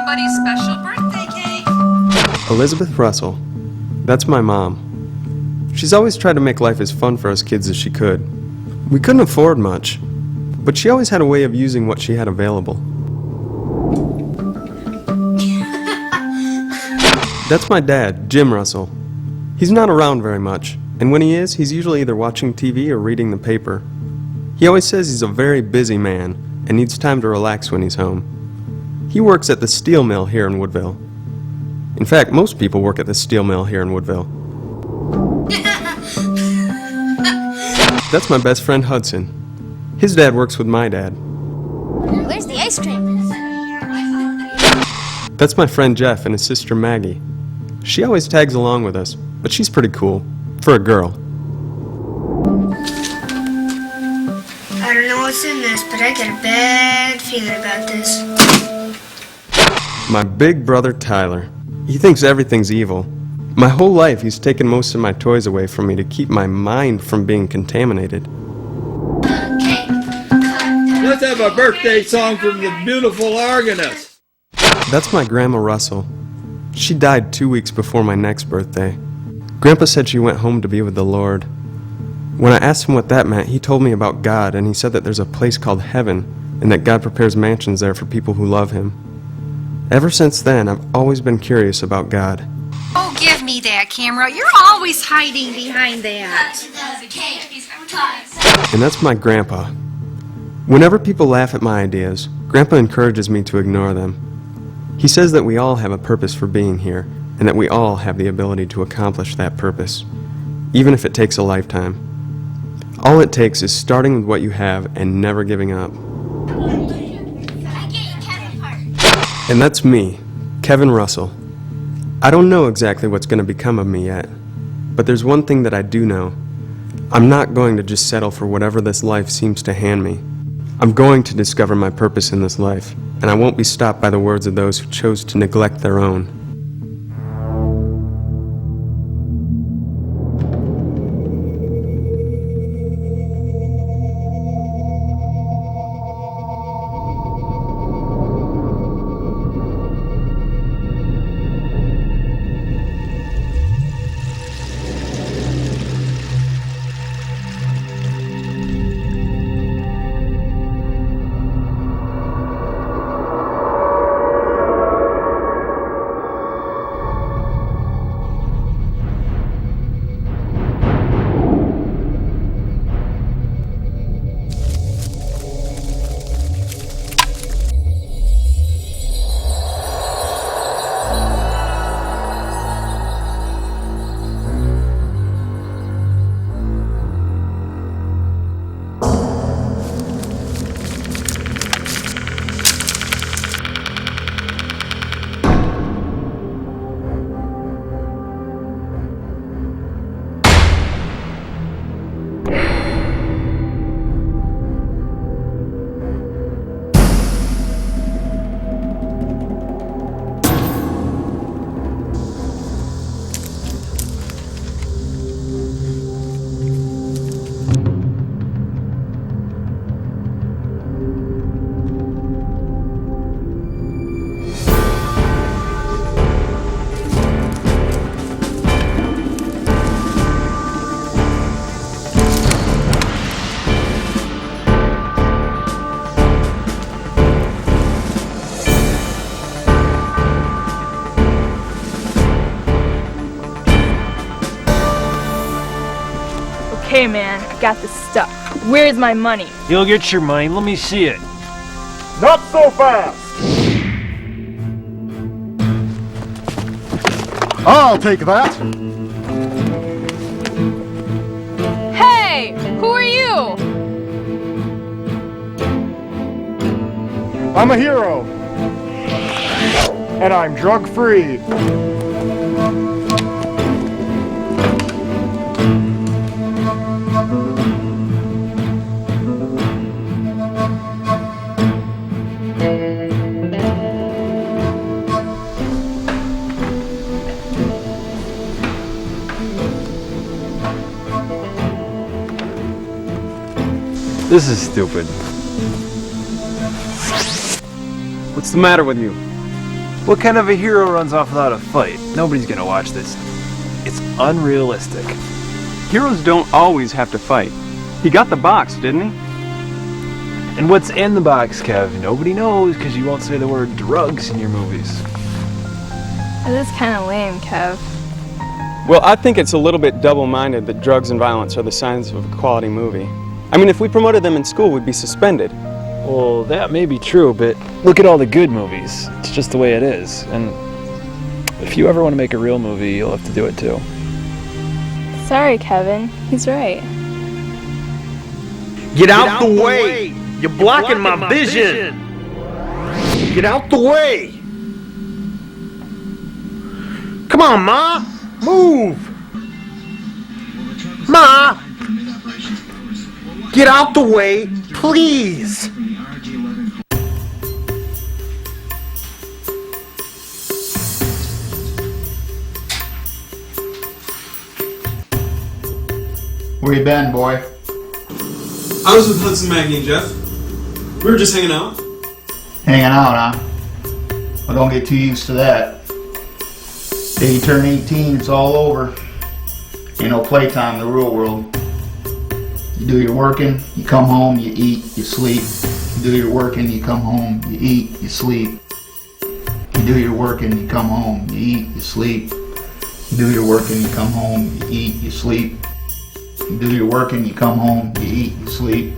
somebody's special birthday cake? Elizabeth Russell. That's my mom. She's always tried to make life as fun for us kids as she could. We couldn't afford much, but she always had a way of using what she had available. That's my dad, Jim Russell. He's not around very much, and when he is, he's usually either watching TV or reading the paper. He always says he's a very busy man and needs time to relax when he's home. He works at the steel mill here in Woodville. In fact, most people work at the steel mill here in Woodville. That's my best friend Hudson. His dad works with my dad. Where's the ice cream? That's my friend Jeff and his sister Maggie. She always tags along with us, but she's pretty cool, for a girl. I don't know what's in this, but I get a bad feeling about this. My big brother Tyler. He thinks everything's evil. My whole life he's taken most of my toys away from me to keep my mind from being contaminated. Let's have a birthday song from the beautiful organist. That's my Grandma Russell. She died 2 weeks before my next birthday. Grandpa said she went home to be with the Lord. When I asked him what that meant, he told me about God, and he said that there's a place called heaven, and that God prepares mansions there for people who love him. Ever since then, I've always been curious about God. Oh, give me that camera. You're always hiding behind that. And that's my grandpa. Whenever people laugh at my ideas, Grandpa encourages me to ignore them. He says that we all have a purpose for being here, and that we all have the ability to accomplish that purpose, even if it takes a lifetime. All it takes is starting with what you have and never giving up. And that's me, Kevin Russell. I don't know exactly what's going to become of me yet, but there's one thing that I do know. I'm not going to just settle for whatever this life seems to hand me. I'm going to discover my purpose in this life, and I won't be stopped by the words of those who chose to neglect their own. Okay, man, I got this stuff. Where's my money? You'll get your money. Let me see it. Not so fast! I'll take that! Hey! Who are you? I'm a hero! And I'm drug-free! This is stupid. What's the matter with you? What kind of a hero runs off without a fight? Nobody's gonna watch this. It's unrealistic. Heroes don't always have to fight. He got the box, didn't he? And what's in the box, Kev? Nobody knows because you won't say the word drugs in your movies. It is kind of lame, Kev. Well, I think it's a little bit double-minded that drugs and violence are the signs of a quality movie. I mean, if we promoted them in school, we'd be suspended. Well, that may be true, but look at all the good movies. It's just the way it is. And if you ever want to make a real movie, you'll have to do it too. Sorry, Kevin. He's right. Get out the way! You're blocking my vision! Get out the way! Come on, Ma! Move! Ma! Get out the way, please! Where you been, boy? I was with Hudson, Maggie, and Jeff. We were just hanging out. Hanging out, huh? Well, don't get too used to that. Day you turn 18, it's all over. Ain't no playtime in the real world. You do your working, you come home, you eat, you sleep. You do your working, you come home, you eat, you sleep. You do your working, you come home, you eat, you sleep. You do your working, you come home, you eat, you sleep. You do your working, you come home, you eat, you sleep.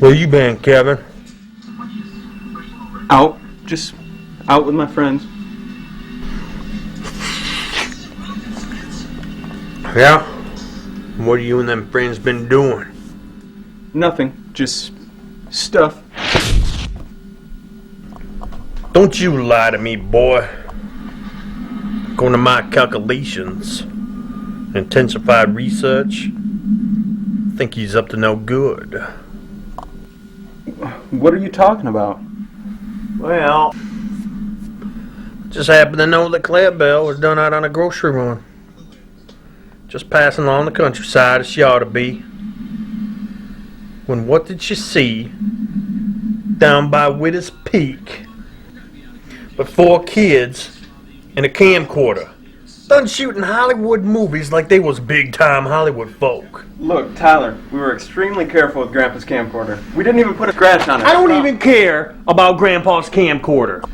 Where you been, Kevin? Out. Just out with my friends. Yeah? What have you and them friends been doing? Nothing. Just stuff. Don't you lie to me, boy. According to my calculations, intensified research, I think he's up to no good. What are you talking about? Well, just happened to know that Claire Bell was done out on a grocery run. Just passing along the countryside as she ought to be. When what did she see down by Widder's Peak but 4 kids and a camcorder done shooting Hollywood movies like they was big-time Hollywood folk. Look, Tyler, we were extremely careful with Grandpa's camcorder. We didn't even put a scratch on it. I don't even care about Grandpa's camcorder.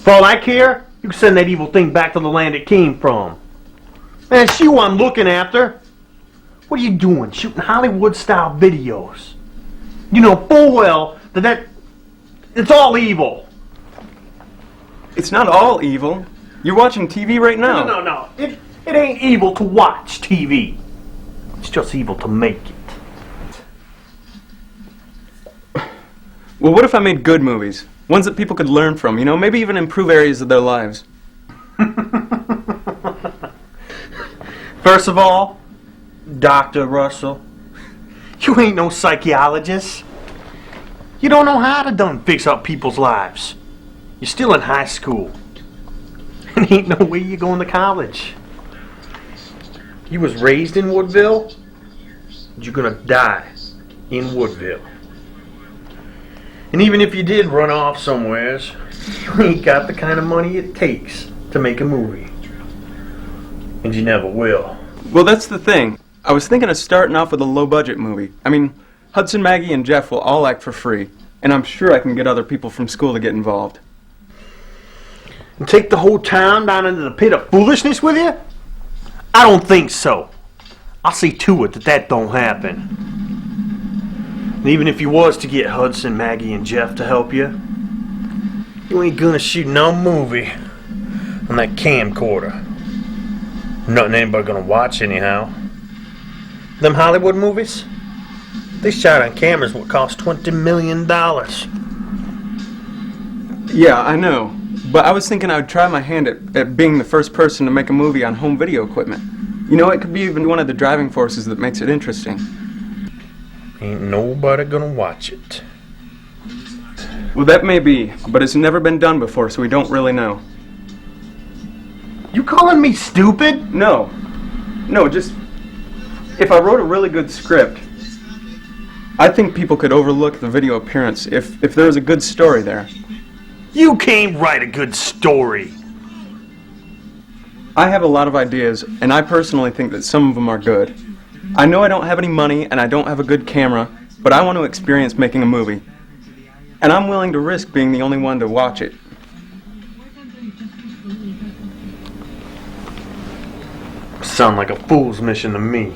For all I care, you can send that evil thing back to the land it came from. And it's you I'm looking after. What are you doing, shooting Hollywood-style videos? You know full well that it's all evil. It's not all evil. You're watching TV right now. No. It ain't evil to watch TV. It's just evil to make it. Well, what if I made good movies? Ones that people could learn from, you know, maybe even improve areas of their lives. First of all, Dr. Russell, you ain't no psychologist. You don't know how to done fix up people's lives. You're still in high school. And ain't no way you're going to college. You was raised in Woodville, you're gonna die in Woodville. And even if you did run off somewheres, you ain't got the kind of money it takes to make a movie. And you never will. Well, that's the thing. I was thinking of starting off with a low-budget movie. I mean, Hudson, Maggie, and Jeff will all act for free, and I'm sure I can get other people from school to get involved. And take the whole town down into the pit of foolishness with you? I don't think so. I'll see to it that that don't happen. And even if you was to get Hudson, Maggie, and Jeff to help you, you ain't gonna shoot no movie on that camcorder. Nothing anybody gonna watch anyhow. Them Hollywood movies, they shot on cameras what cost $20 million. Yeah, I know. But I was thinking I would try my hand at being the first person to make a movie on home video equipment. You know, it could be even one of the driving forces that makes it interesting. Ain't nobody gonna watch it. Well, that may be, but it's never been done before, so we don't really know. You calling me stupid? No, just if I wrote a really good script, I think people could overlook the video appearance if there was a good story there. You can't write a good story. I have a lot of ideas, and I personally think that some of them are good. I know I don't have any money and I don't have a good camera, but I want to experience making a movie. And I'm willing to risk being the only one to watch it. Sound like a fool's mission to me.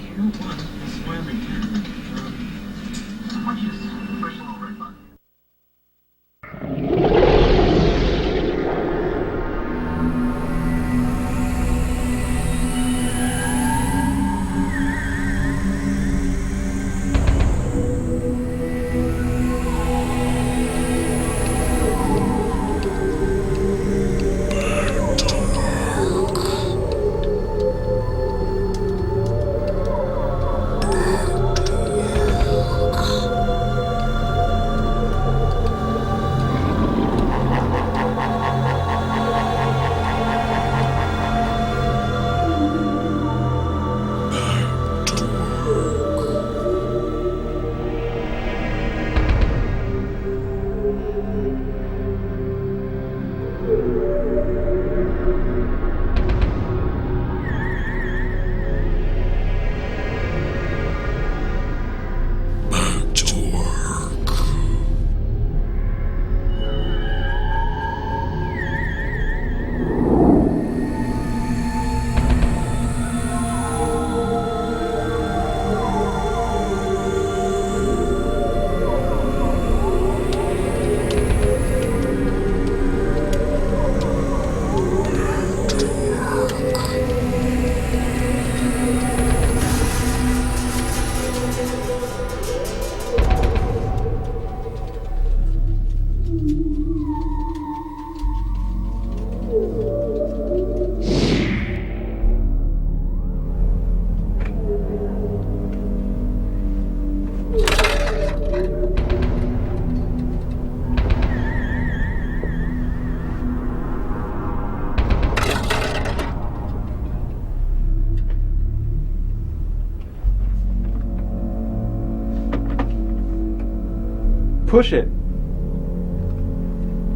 Push it.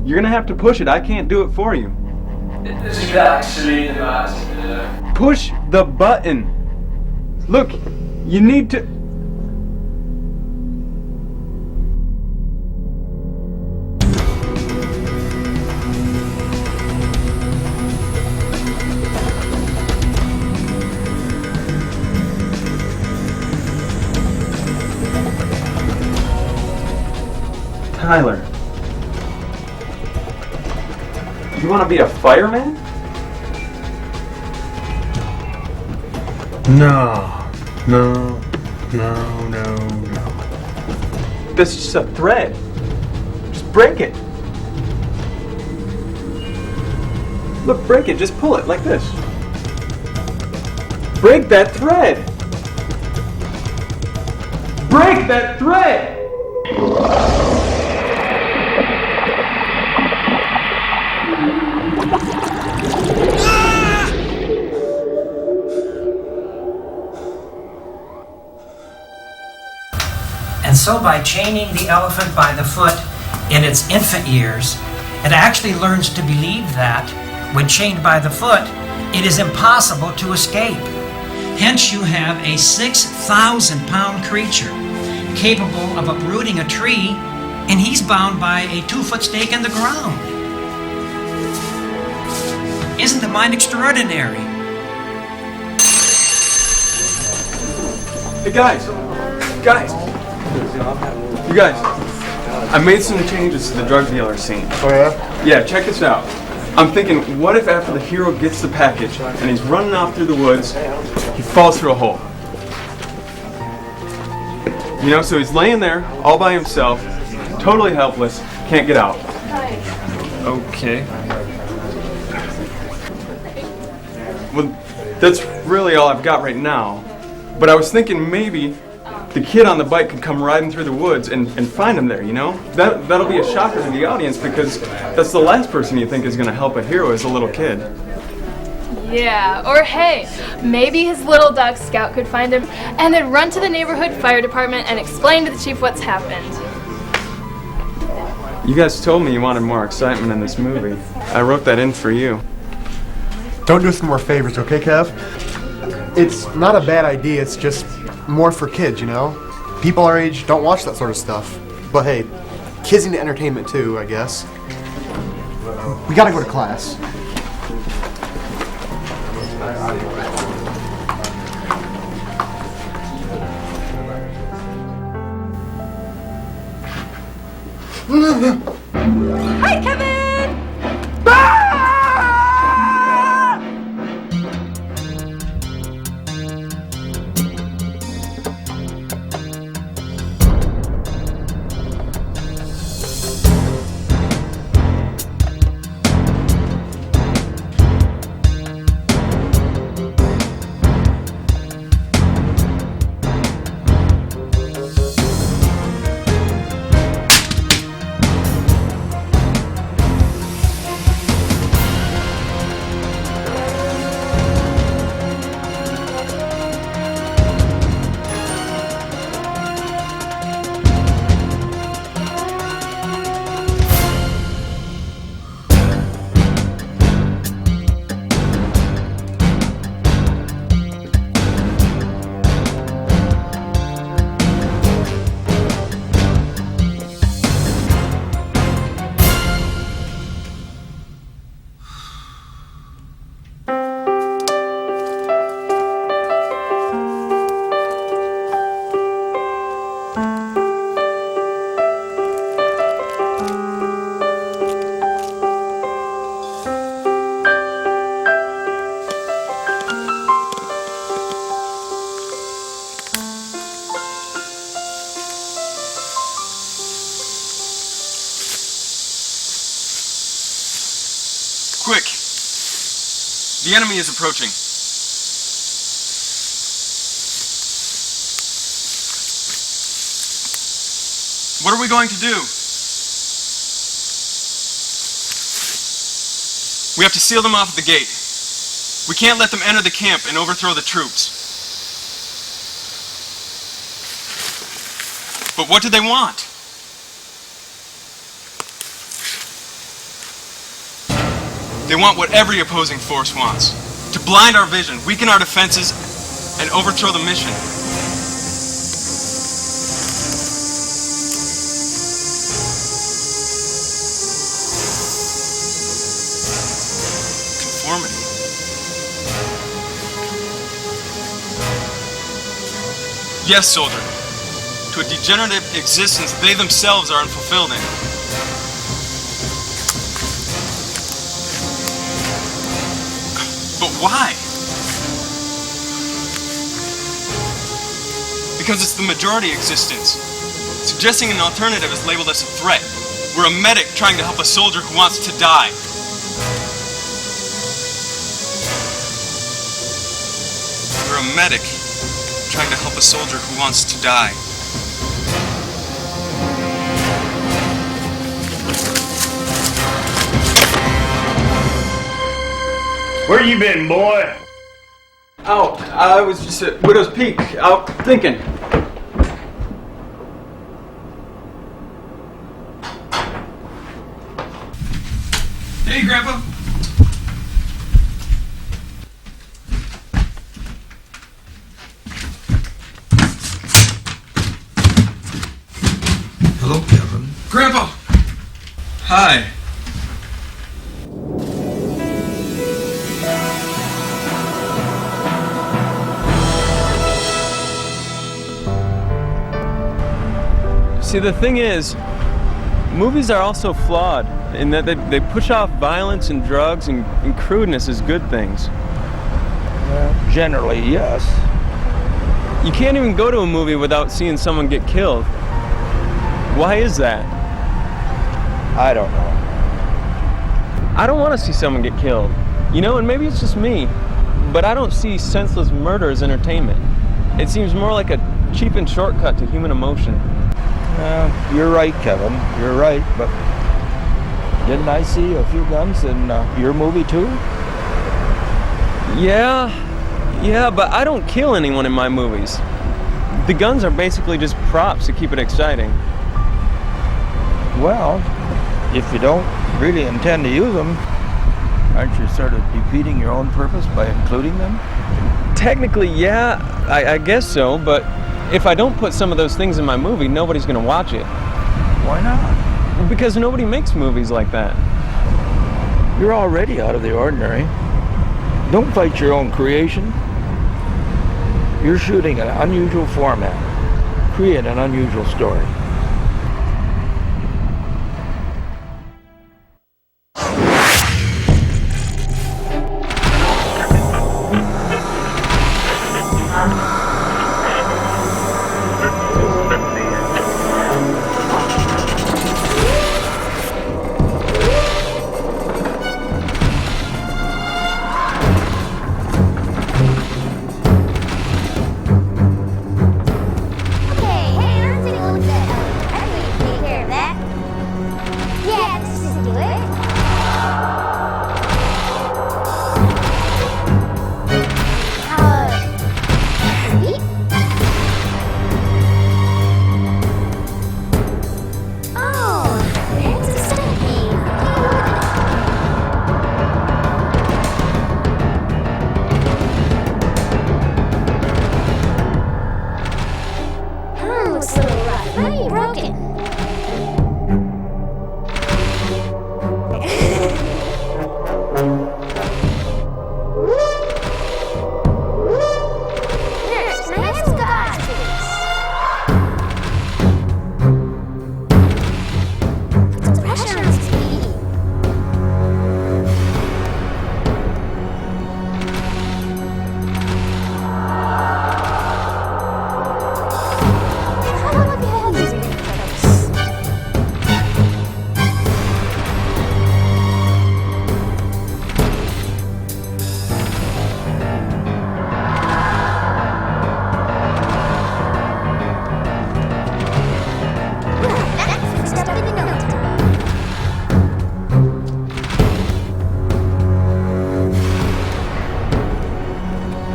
You're gonna have to push it. I can't do it for you. Push the button. Look, you need to... Tyler, you want to be a fireman? No. This is just a thread. Just break it. Look, break it. Just pull it like this. Break that thread. Break that thread. so by chaining the elephant by the foot in its infant years, it actually learns to believe that, when chained by the foot, it is impossible to escape. Hence you have a 6,000-pound creature capable of uprooting a tree, and he's bound by a 2-foot stake in the ground. Isn't the mind extraordinary? Hey guys! You guys, I made some changes to the drug dealer scene. Oh yeah? Yeah, check this out. I'm thinking, what if after the hero gets the package and he's running off through the woods, he falls through a hole? You know, so he's laying there all by himself, totally helpless, can't get out. Okay. Well, that's really all I've got right now. But I was thinking maybe the kid on the bike could come riding through the woods and find him there, you know? That'll be a shocker to the audience because that's the last person you think is going to help a hero is a little kid. Yeah, or hey, maybe his little dog Scout could find him and then run to the neighborhood fire department and explain to the chief what's happened. You guys told me you wanted more excitement in this movie. I wrote that in for you. Don't do us any more favors, okay, Kev? It's not a bad idea, it's just more for kids, you know? People our age don't watch that sort of stuff. But hey, kids need entertainment too, I guess. We gotta go to class. Hi, Kevin! Quick! The enemy is approaching. What are we going to do? We have to seal them off at the gate. We can't let them enter the camp and overthrow the troops. But what do they want? They want what every opposing force wants. To blind our vision, weaken our defenses, and overthrow the mission. Conformity. Yes, soldier. To a degenerative existence they themselves are unfulfilled in. But why? Because it's the majority existence. Suggesting an alternative is labeled as a threat. We're a medic trying to help a soldier who wants to die. We're a medic trying to help a soldier who wants to die. Where you been, boy? Out. I was just at Widow's Peak, out thinking. Hey, Grandpa. Hello, Kevin. Grandpa! Hi. See, the thing is, movies are also flawed in that they push off violence and drugs and crudeness as good things. Generally, yes. You can't even go to a movie without seeing someone get killed. Why is that? I don't know. I don't want to see someone get killed. You know, and maybe it's just me, but I don't see senseless murder as entertainment. It seems more like a cheap shortcut to human emotion. You're right, Kevin. You're right, but didn't I see a few guns in your movie too? Yeah, but I don't kill anyone in my movies. The guns are basically just props to keep it exciting. Well, if you don't really intend to use them, aren't you sort of defeating your own purpose by including them? Technically, yeah, I guess so, but if I don't put some of those things in my movie, nobody's gonna watch it. Why not? Because nobody makes movies like that. You're already out of the ordinary. Don't fight your own creation. You're shooting an unusual format. Create an unusual story.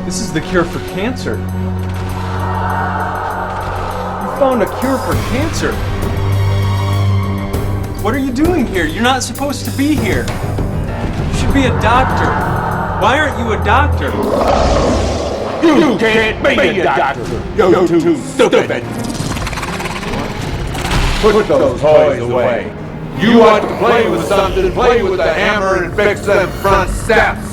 This is the cure for cancer. You found a cure for cancer. What are you doing here? You're not supposed to be here. You should be a doctor. Why aren't you a doctor? You can't be a doctor. You're too stupid. Put those toys away. You want to play with something, play with the hammer and fix them front steps.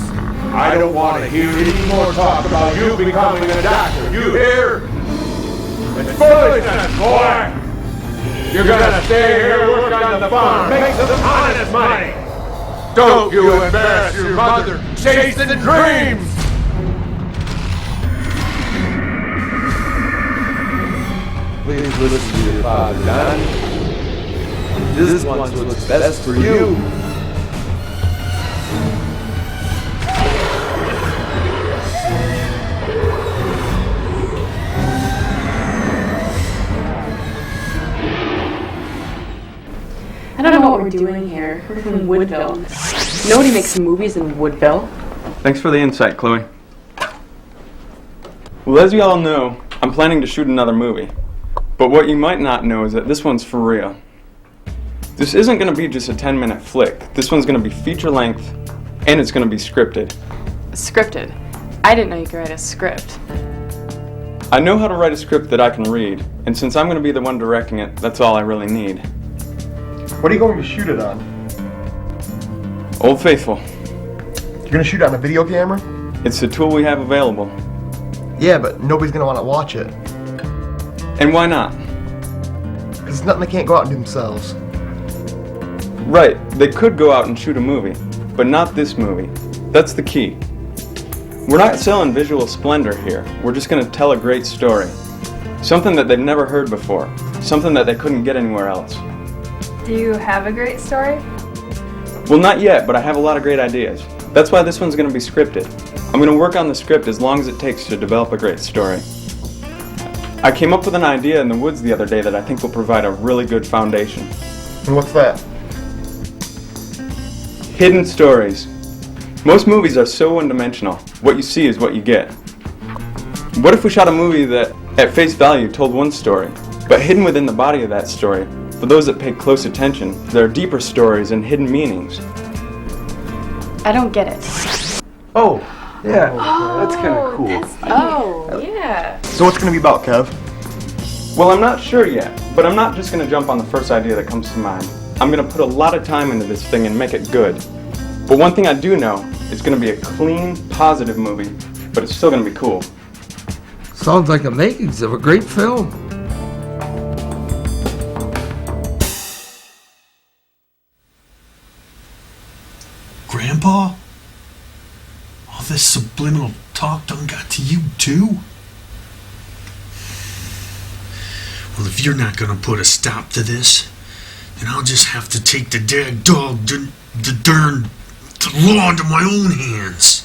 I don't want to hear any more talk about you becoming a doctor. You hear? It's foolishness, boy. You're gonna stay here, work on the farm, make some honest money. Don't you embarrass your mother chasing dreams. Please listen to your father, Don. This one's what's best for you. I don't know what we're doing here. We're from Woodville. Nobody makes movies in Woodville. Thanks for the insight, Chloe. Well, as you all know, I'm planning to shoot another movie. But what you might not know is that this one's for real. This isn't going to be just a 10-minute flick. This one's going to be feature-length, and it's going to be scripted. Scripted? I didn't know you could write a script. I know how to write a script that I can read, and since I'm going to be the one directing it, that's all I really need. What are you going to shoot it on? Old Faithful. You're going to shoot it on a video camera? It's the tool we have available. Yeah, but nobody's going to want to watch it. And why not? Because it's nothing they can't go out and do themselves. Right, they could go out and shoot a movie, but not this movie. That's the key. We're not selling visual splendor here. We're just going to tell a great story. Something that they've never heard before. Something that they couldn't get anywhere else. Do you have a great story? Well, not yet, but I have a lot of great ideas. That's why this one's going to be scripted. I'm going to work on the script as long as it takes to develop a great story. I came up with an idea in the woods the other day that I think will provide a really good foundation. And what's that? Hidden stories. Most movies are so one-dimensional. What you see is what you get. What if we shot a movie that, at face value, told one story, but hidden within the body of that story, for those that pay close attention, there are deeper stories and hidden meanings. I don't get it. Oh, Yeah, that's kind of cool. Oh, yeah. so what's it going to be about, Kev? Well, I'm not sure yet, but I'm not just going to jump on the first idea that comes to mind. I'm going to put a lot of time into this thing and make it good. But one thing I do know, it's going to be a clean, positive movie, but it's still going to be cool. Sounds like the makings of a great film. Grandpa? All this subliminal talk done got to you too? Well, if you're not gonna put a stop to this, then I'll just have to take the darn law into my own hands.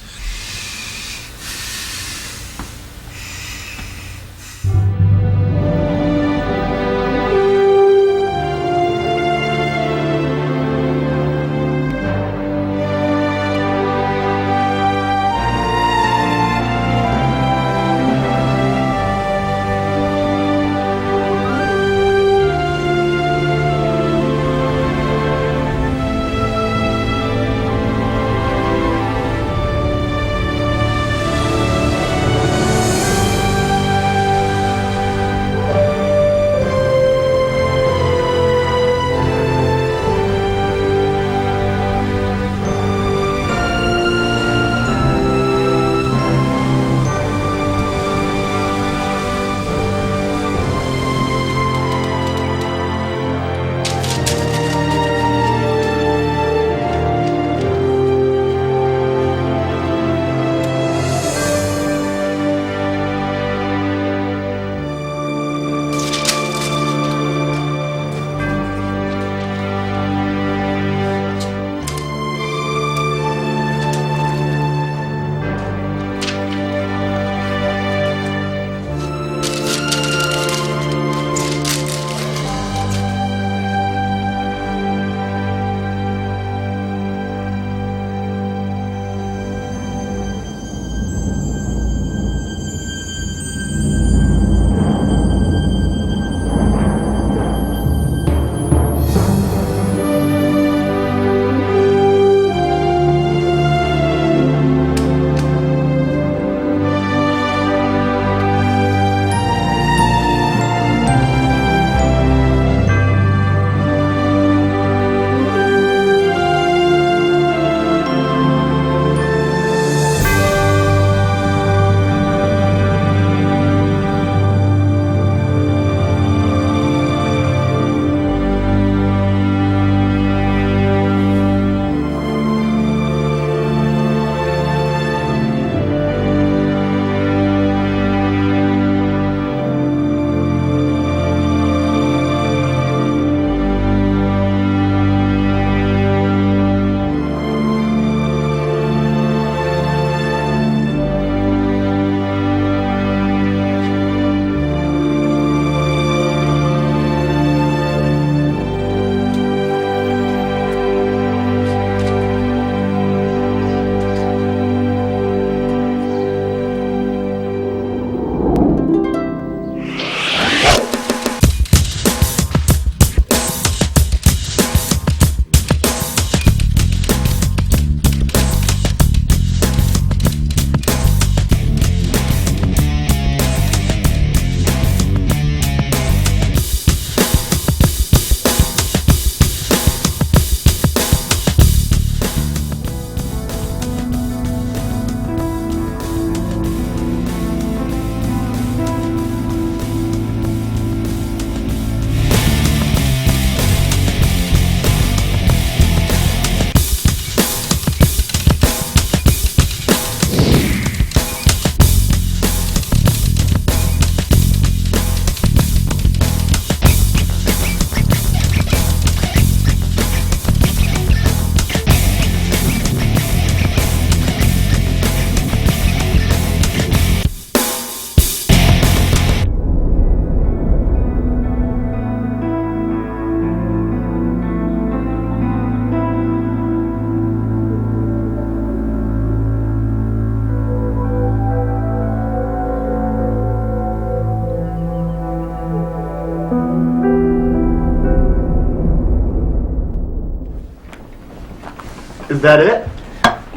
Is that it?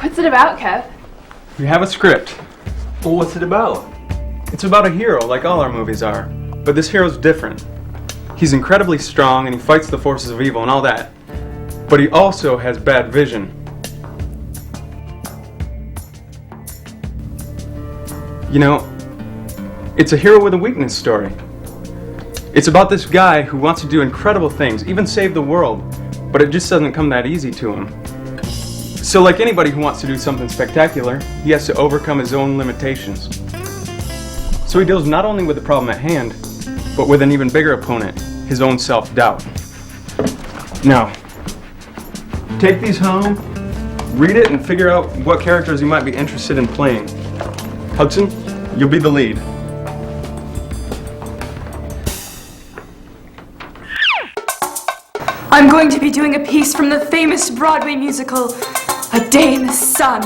What's it about, Kev? We have a script. Well, what's it about? It's about a hero, like all our movies are. But this hero's different. He's incredibly strong and he fights the forces of evil and all that. But he also has bad vision. You know, it's a hero with a weakness story. It's about this guy who wants to do incredible things, even save the world, but it just doesn't come that easy to him. So like anybody who wants to do something spectacular, he has to overcome his own limitations. So he deals not only with the problem at hand, but with an even bigger opponent, his own self-doubt. Now, take these home, read it, and figure out what characters you might be interested in playing. Hudson, you'll be the lead. I'm going to be doing a piece from the famous Broadway musical, A Day in the Sun.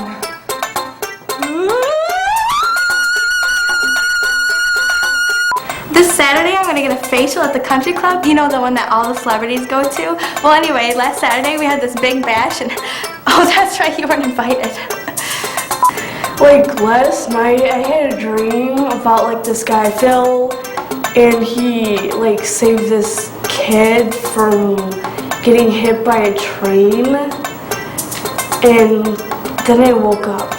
This Saturday, I'm gonna get a facial at the country club. You know, the one that all the celebrities go to? Well, anyway, last Saturday we had this big bash and, oh, that's right, you weren't invited. Like, last night I had a dream about, like, this guy, Phil, and he, like, saved this kid from getting hit by a train, and then I woke up.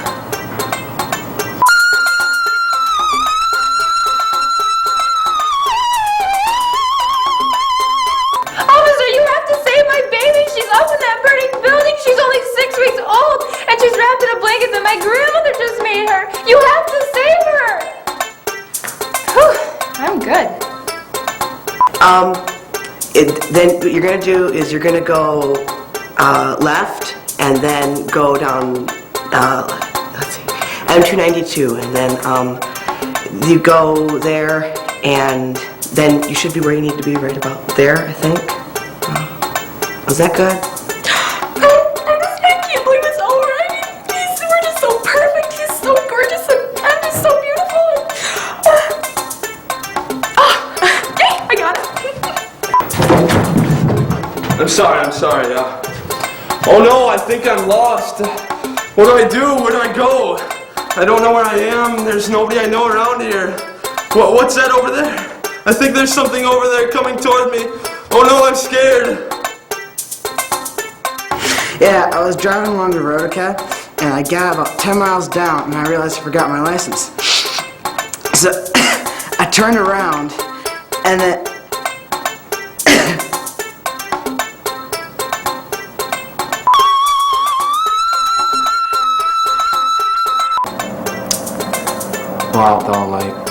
Officer, you have to save my baby! She's up in that burning building! She's only 6 weeks old! And she's wrapped in a blanket that my grandmother just made her! You have to save her! Whew, I'm good. Then what you're going to do is you're going to go left and then go down, let's see, M292, and then you go there and then you should be where you need to be, right about there, I think. Was that good? I can't believe it's over. I mean, we're just so perfect. He's so gorgeous, and I'm just so beautiful. Yay, I got it. I'm sorry. Oh no, I think I'm lost. What do I do? Where do I go? I don't know where I am. There's nobody I know around here. What's that over there? I think there's something over there coming toward me. Oh no, I'm scared. Yeah, I was driving along the road, okay, and I got about 10 miles down and I realized I forgot my license. So I turned around and then Wild thou light,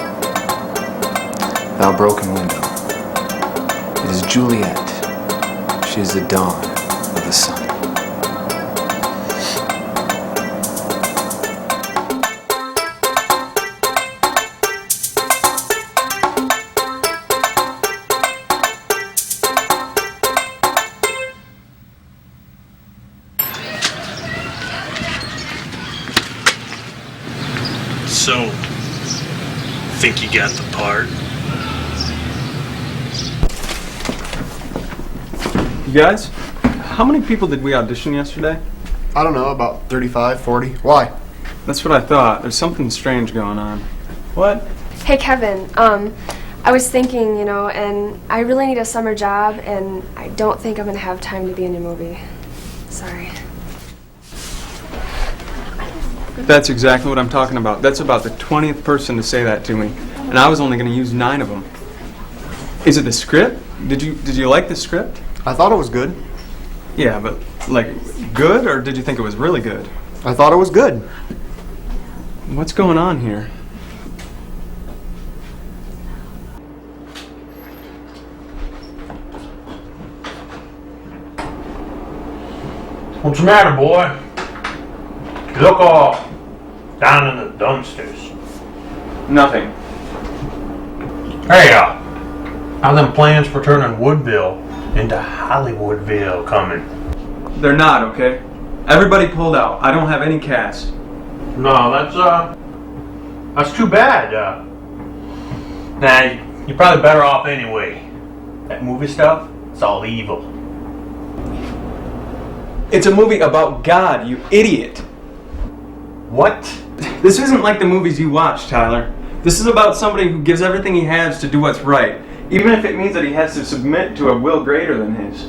thou broken window. It is Juliet. She is the dawn of the sun. So, think you got the part? You guys, how many people did we audition yesterday? I don't know, about 35, 40. Why? That's what I thought. There's something strange going on. What? Hey Kevin, I was thinking, you know, and I really need a summer job, and I don't think I'm gonna have time to be in your movie. Sorry. That's exactly what I'm talking about. That's about the 20th person to say that to me, and I was only going to use 9 of them. Is it the script? Did you like the script? I thought it was good. Yeah, but like good, or did you think it was really good? I thought it was good. What's going on here? What's the matter, boy? You look all down in the dumpsters. Nothing. Hey, how them plans for turning Woodville into Hollywoodville coming? They're not, okay? Everybody pulled out. I don't have any cast. No, that's too bad. Nah, you're probably better off anyway. That movie stuff, it's all evil. It's a movie about God, you idiot. What? This isn't like the movies you watch, Tyler. This is about somebody who gives everything he has to do what's right, even if it means that he has to submit to a will greater than his.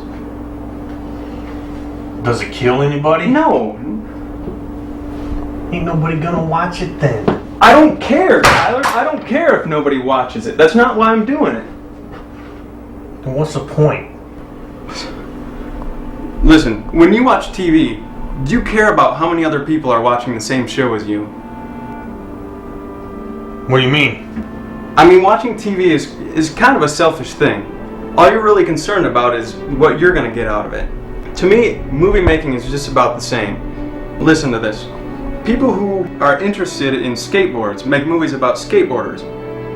Does it kill anybody? No. Ain't nobody gonna watch it then. I don't care, Tyler. I don't care if nobody watches it. That's not why I'm doing it. Then what's the point? Listen, when you watch TV, do you care about how many other people are watching the same show as you? What do you mean? I mean, watching TV is kind of a selfish thing. All you're really concerned about is what you're going to get out of it. To me, movie making is just about the same. Listen to this. People who are interested in skateboards make movies about skateboarders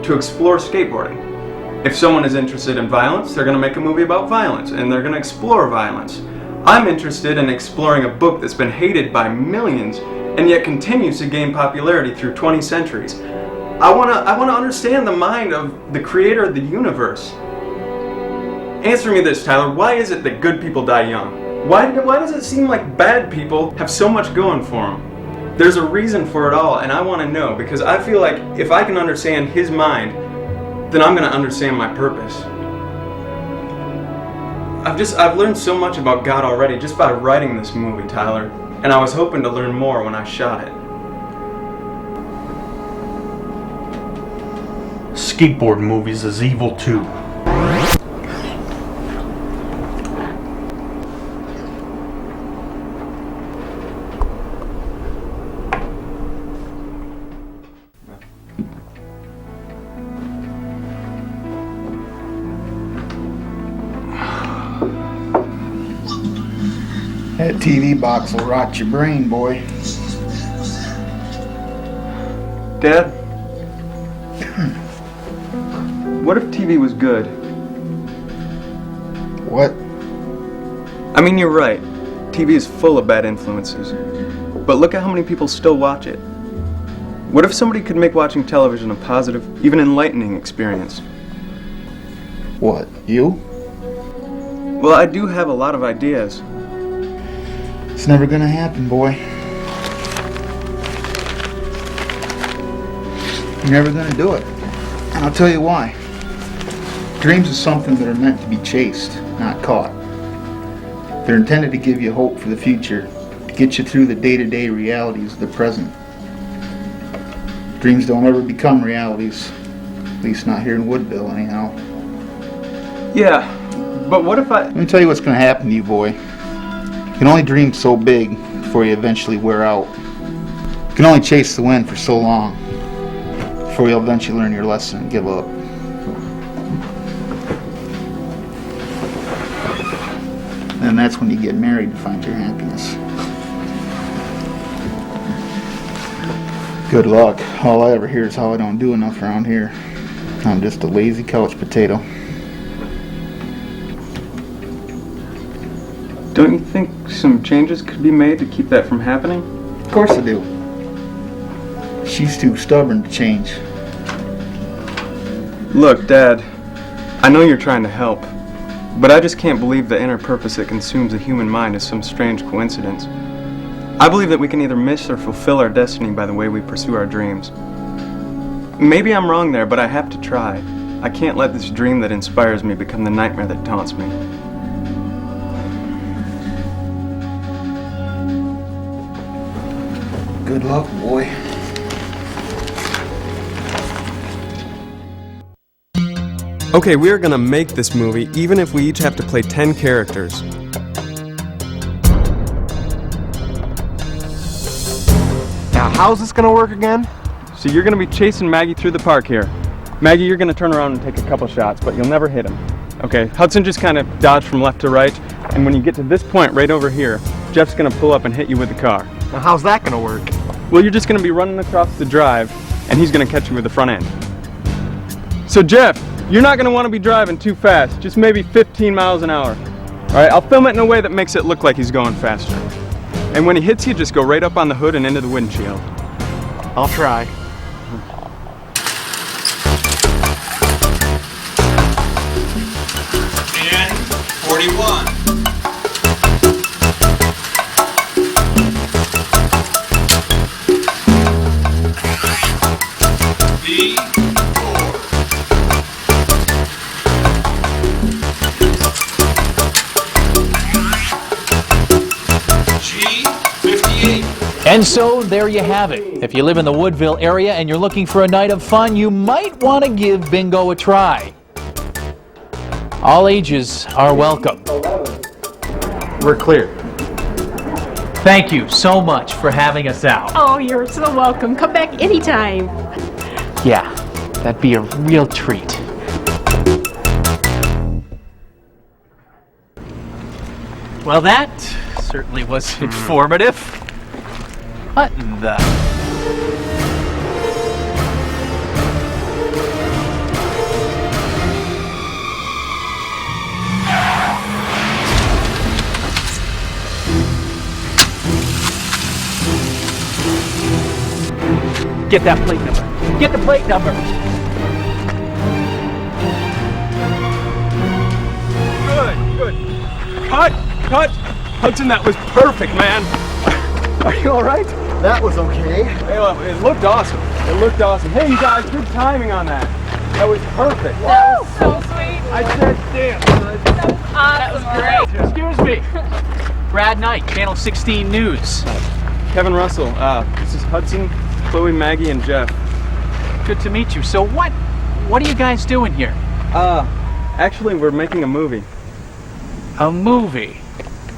to explore skateboarding. If someone is interested in violence, they're going to make a movie about violence, and they're going to explore violence. I'm interested in exploring a book that's been hated by millions and yet continues to gain popularity through 20 centuries. I want to understand the mind of the creator of the universe. Answer me this, Tyler. Why is it that good people die young? Why does it seem like bad people have so much going for them? There's a reason for it all, and I want to know, because I feel like if I can understand his mind, then I'm going to understand my purpose. I've learned so much about God already just by writing this movie, Tyler, and I was hoping to learn more when I shot it. Skateboard movies is evil too. That TV box will rot your brain, boy. Dad? What if TV was good? What? I mean, you're right. TV is full of bad influences. But look at how many people still watch it. What if somebody could make watching television a positive, even enlightening experience? What, you? Well, I do have a lot of ideas. It's never gonna happen, boy. You're never gonna do it. And I'll tell you why. Dreams are something that are meant to be chased, not caught. They're intended to give you hope for the future, to get you through the day-to-day realities of the present. Dreams don't ever become realities, at least not here in Woodville, anyhow. Yeah, but what if Let me tell you what's gonna happen to you, boy. You can only dream so big before you eventually wear out. You can only chase the wind for so long before you'll eventually learn your lesson and give up. And that's when you get married to find your happiness. Good luck. All I ever hear is how I don't do enough around here. I'm just a lazy couch potato. Don't you think some changes could be made to keep that from happening? Of course I do. She's too stubborn to change. Look, Dad, I know you're trying to help, but I just can't believe the inner purpose that consumes the human mind is some strange coincidence. I believe that we can either miss or fulfill our destiny by the way we pursue our dreams. Maybe I'm wrong there, but I have to try. I can't let this dream that inspires me become the nightmare that taunts me. Good luck, boy. Okay, we are gonna make this movie even if we each have to play 10 characters. Now, how's this gonna work again? So you're gonna be chasing Maggie through the park here. Maggie, you're gonna turn around and take a couple shots, but you'll never hit him. Okay, Hudson just kind of dodge from left to right, and when you get to this point right over here, Jeff's gonna pull up and hit you with the car. Now, how's that gonna work? Well, you're just gonna be running across the drive, and he's gonna catch you with the front end. So Jeff, you're not gonna wanna be driving too fast, just maybe 15 miles an hour. All right, I'll film it in a way that makes it look like he's going faster. And when he hits you, just go right up on the hood and into the windshield. I'll try. And 41. And so there you have it. If you live in the Woodville area and you're looking for a night of fun, you might want to give bingo a try. All ages are welcome. We're clear. Thank you so much for having us out. Oh, you're so welcome. Come back anytime. Yeah, that'd be a real treat. Well, that certainly was informative. What the? Get that plate number. Get the plate number. Good. Cut. Hudson, that was perfect, man. Are you all right? That was okay. Hey, well, it looked awesome. Hey, you guys, good timing on that. That was perfect. That was so sweet. I said, damn. That was great. Excuse me. Brad Knight, Channel 16 News. Kevin Russell, this is Hudson, Chloe, Maggie, and Jeff. Good to meet you. So what are you guys doing here? Actually, we're making a movie. A movie?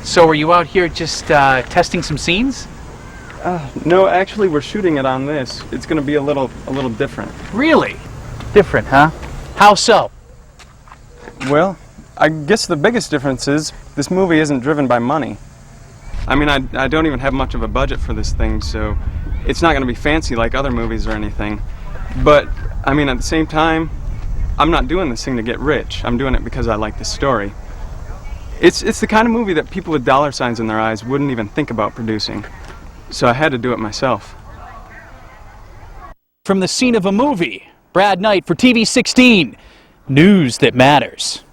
So are you out here just testing some scenes? No, actually, we're shooting it on this. It's going to be a little different. Really? Different, huh? How so? Well, I guess the biggest difference is this movie isn't driven by money. I mean, I don't even have much of a budget for this thing, so it's not going to be fancy like other movies or anything. But, I mean, at the same time, I'm not doing this thing to get rich. I'm doing it because I like the story. It's the kind of movie that people with dollar signs in their eyes wouldn't even think about producing. So I had to do it myself. From the scene of a movie, Brad Knight for TV 16, news that matters.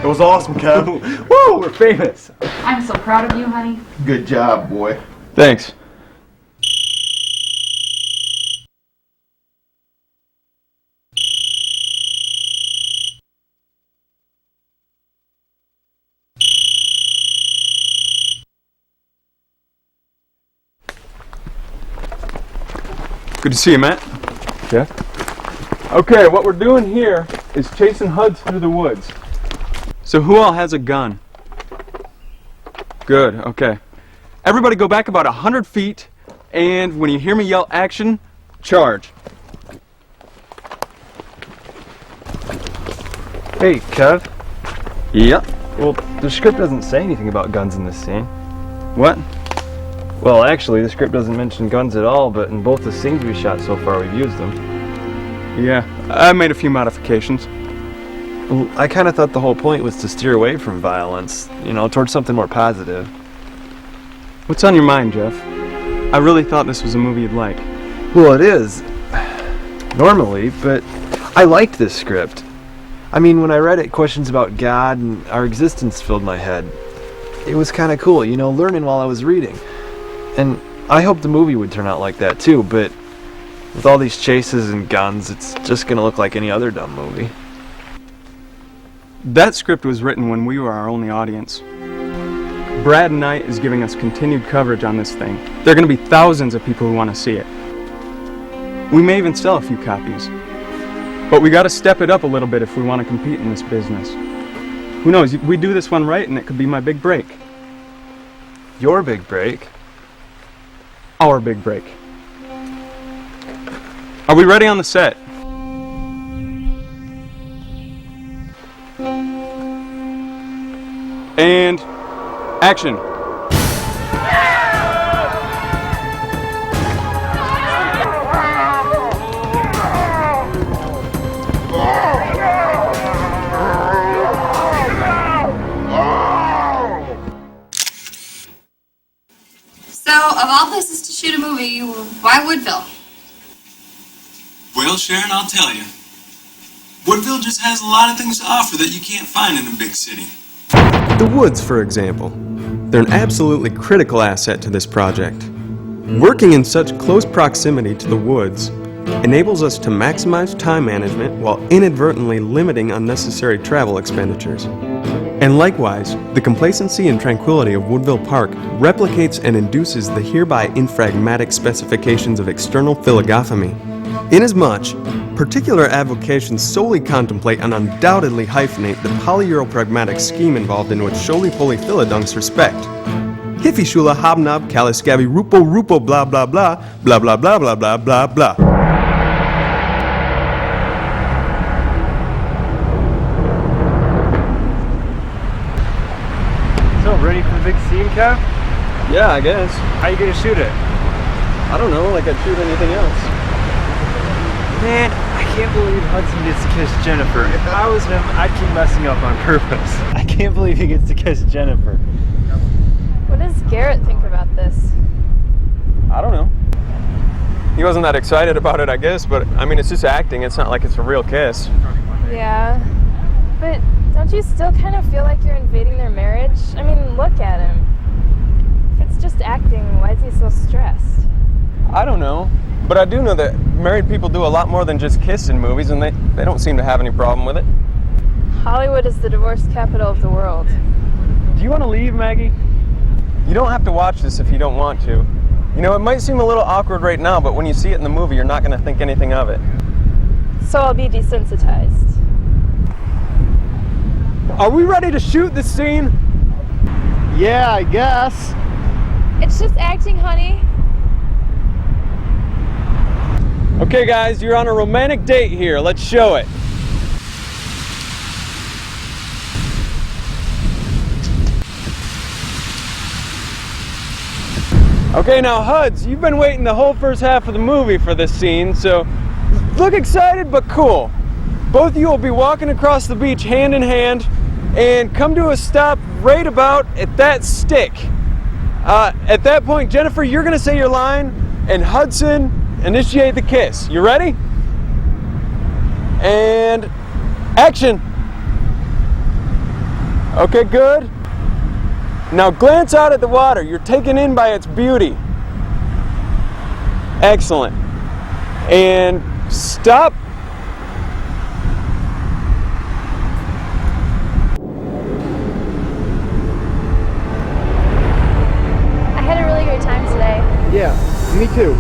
It was awesome, Kev. Woo, we're famous. I'm so proud of you, honey. Good job, boy. Thanks. Good to see you, Matt. Yeah. Okay, what we're doing here is chasing Huds through the woods. So who all has a gun? Good, okay. Everybody go back about 100 feet, and when you hear me yell action, charge. Hey, Kev. Yep. Well, the script doesn't say anything about guns in this scene. What? Well, actually, the script doesn't mention guns at all, but in both the scenes we shot so far, we've used them. Yeah, I made a few modifications. Well, I kind of thought the whole point was to steer away from violence, you know, towards something more positive. What's on your mind, Jeff? I really thought this was a movie you'd like. Well, it is. Normally, but I liked this script. I mean, when I read it, questions about God and our existence filled my head. It was kind of cool, you know, learning while I was reading. And I hoped the movie would turn out like that too, but with all these chases and guns, it's just gonna look like any other dumb movie. That script was written when we were our only audience. Brad Knight is giving us continued coverage on this thing. There are gonna be thousands of people who want to see it. We may even sell a few copies. But we gotta step it up a little bit if we want to compete in this business. Who knows, we do this one right and it could be my big break. Your big break? Our big break. Are we ready on the set? And action. So, of all places to shoot a movie, why Woodville? Well, Sharon, I'll tell you. Woodville just has a lot of things to offer that you can't find in a big city. The woods, for example. They're an absolutely critical asset to this project. Working in such close proximity to the woods enables us to maximize time management while inadvertently limiting unnecessary travel expenditures. And likewise, the complacency and tranquility of Woodville Park replicates and induces the hereby infragmatic specifications of external philogophemy. Inasmuch, particular avocations solely contemplate and undoubtedly hyphenate the polyuropragmatic scheme involved in which sholy-poly philodunks respect. Hiffy shula hobnob caliscabi rupo blah blah blah blah blah blah blah blah blah blah. So, ready for the big scene, Kev? Yeah, I guess. How you gonna shoot it? I don't know, like I'd shoot anything else. Man, I can't believe Hudson gets to kiss Jennifer. If I was him, I'd keep messing up on purpose. I can't believe he gets to kiss Jennifer. What does Garrett think about this? I don't know. He wasn't that excited about it, I guess, but I mean, it's just acting. It's not like it's a real kiss. Yeah, but don't you still kind of feel like you're invading their marriage? I mean, look at him. If it's just acting, why is he so stressed? I don't know, but I do know that married people do a lot more than just kiss in movies, and they don't seem to have any problem with it. Hollywood is the divorce capital of the world. Do you want to leave, Maggie? You don't have to watch this if you don't want to. You know, it might seem a little awkward right now, but when you see it in the movie, you're not going to think anything of it. So I'll be desensitized. Are we ready to shoot this scene? Yeah, I guess. It's just acting, honey. Okay, guys, you're on a romantic date here. Let's show it. Okay, now Huds, you've been waiting the whole first half of the movie for this scene, so look excited but cool. Both of you will be walking across the beach hand in hand and come to a stop right about at that stick. At that point, Jennifer, you're gonna say your line, and Hudson, initiate the kiss. You ready? And action. Okay, good. Now glance out at the water. You're taken in by its beauty. Excellent. And stop. I had a really great time today. Yeah, me too.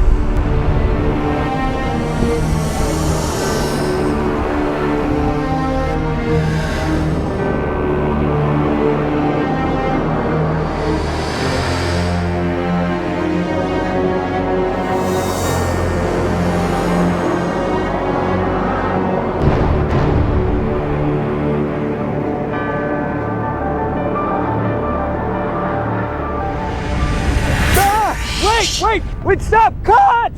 Wait, stop! Cut!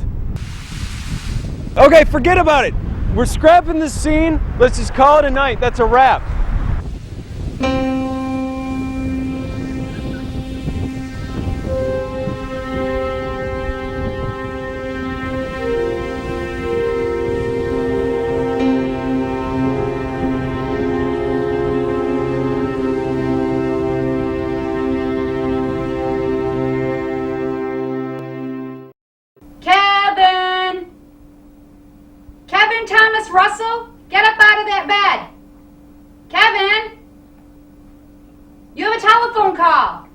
Okay, forget about it. We're scrapping this scene. Let's just call it a night. That's a wrap. Kevin Thomas Russell, get up out of that bed. Kevin, you have a telephone call.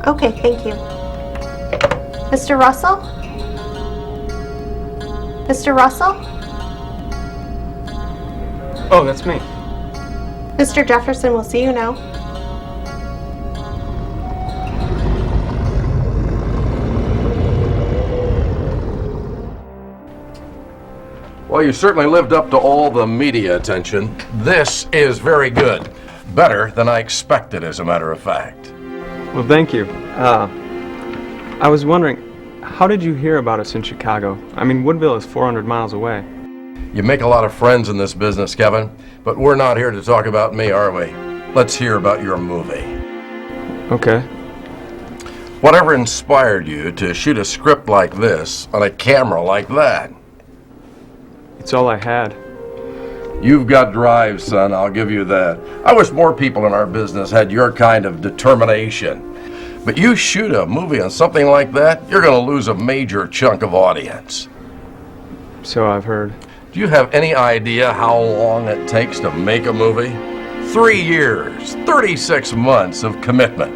Okay, thank you. Mr. Russell? Mr. Russell? Oh, that's me. Mr. Jefferson will see you now. Well, you certainly lived up to all the media attention. This is very good. Better than I expected, as a matter of fact. Well, thank you. I was wondering, how did you hear about us in Chicago? I mean, Woodville is 400 miles away. You make a lot of friends in this business, Kevin, but we're not here to talk about me, are we? Let's hear about your movie. Okay. Whatever inspired you to shoot a script like this on a camera like that? It's all I had. You've got drive, son, I'll give you that. I wish more people in our business had your kind of determination. But you shoot a movie on something like that, you're going to lose a major chunk of audience. So I've heard. Do you have any idea how long it takes to make a movie? 3 years, 36 months of commitment.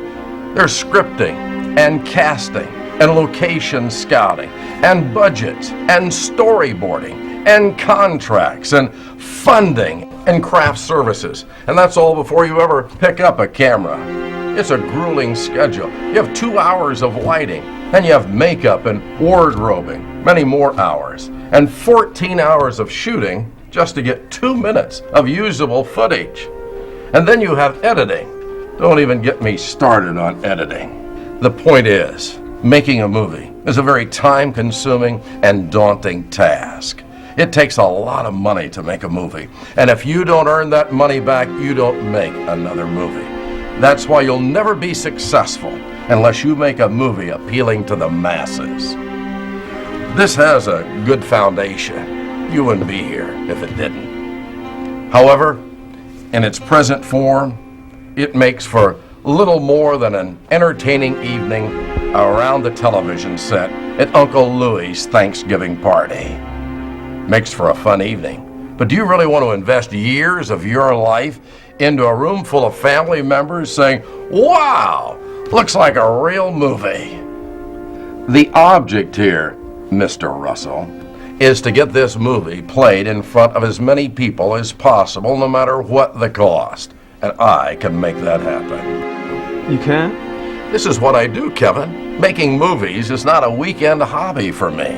There's scripting and casting and location scouting and budgets and storyboarding and contracts and funding and craft services. And that's all before you ever pick up a camera. It's a grueling schedule. You have 2 hours of lighting, then you have makeup and wardrobing, many more hours, and 14 hours of shooting just to get 2 minutes of usable footage. And then you have editing. Don't even get me started on editing. The point is, making a movie is a very time-consuming and daunting task. It takes a lot of money to make a movie, and if you don't earn that money back, you don't make another movie. That's why you'll never be successful unless you make a movie appealing to the masses. This has a good foundation. You wouldn't be here if it didn't. However, in its present form, it makes for little more than an entertaining evening around the television set at Uncle Louie's Thanksgiving party. Makes for a fun evening. But do you really want to invest years of your life into a room full of family members saying, "Wow, looks like a real movie"? The object here, Mr. Russell, is to get this movie played in front of as many people as possible, no matter what the cost. And I can make that happen. You can? This is what I do, Kevin. Making movies is not a weekend hobby for me.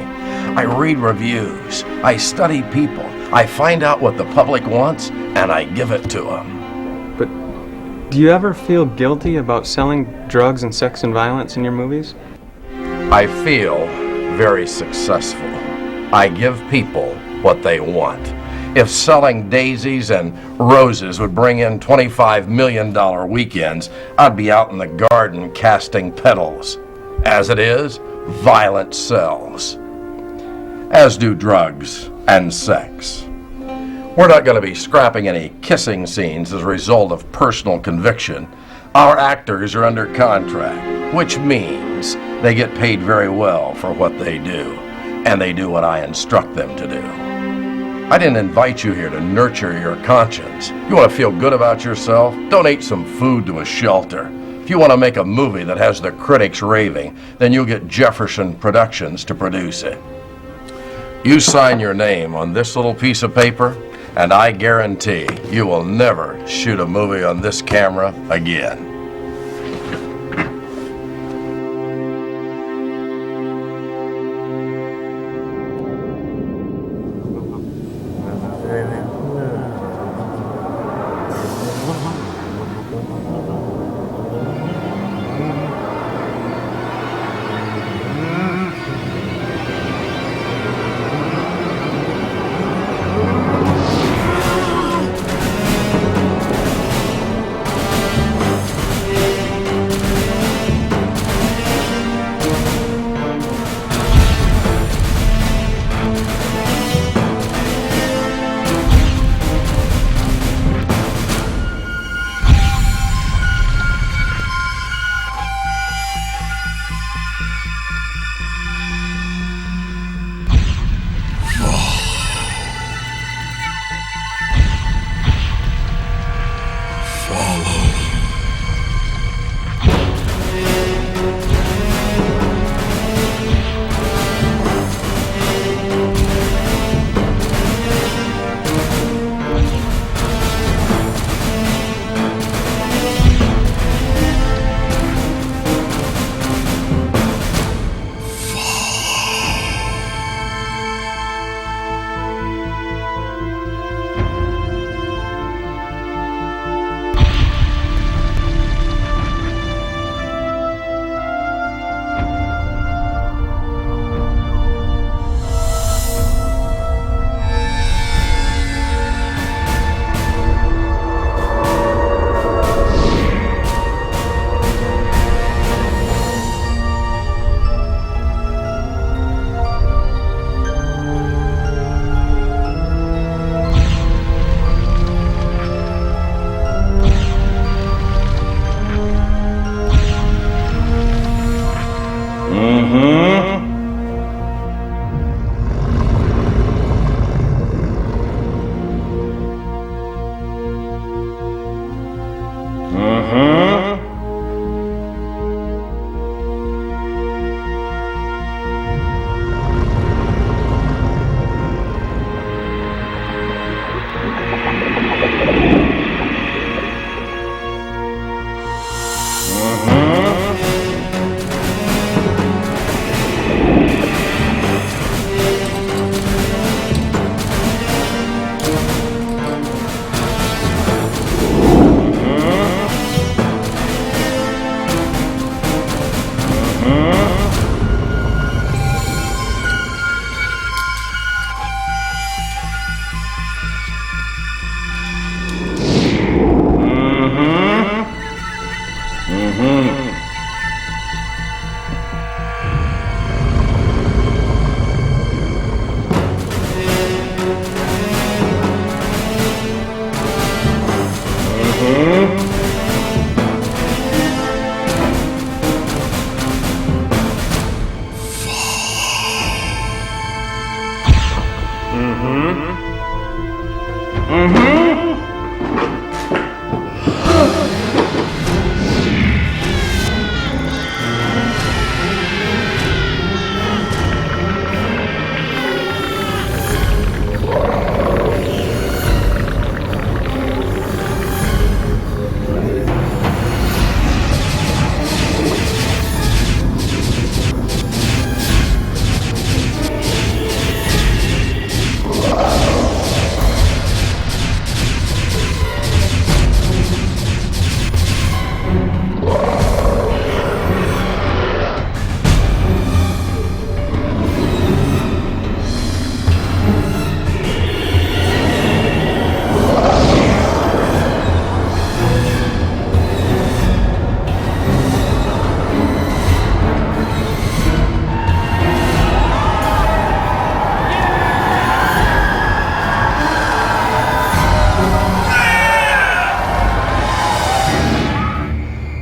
I read reviews, I study people, I find out what the public wants, and I give it to them. But do you ever feel guilty about selling drugs and sex and violence in your movies? I feel very successful. I give people what they want. If selling daisies and roses would bring in $25 million weekends, I'd be out in the garden casting petals. As it is, violence sells. As do drugs and sex. We're not going to be scrapping any kissing scenes as a result of personal conviction. Our actors are under contract, which means they get paid very well for what they do, and they do what I instruct them to do. I didn't invite you here to nurture your conscience. You want to feel good about yourself? Donate some food to a shelter. If you want to make a movie that has the critics raving, then you'll get Jefferson Productions to produce it. You sign your name on this little piece of paper, and I guarantee you will never shoot a movie on this camera again.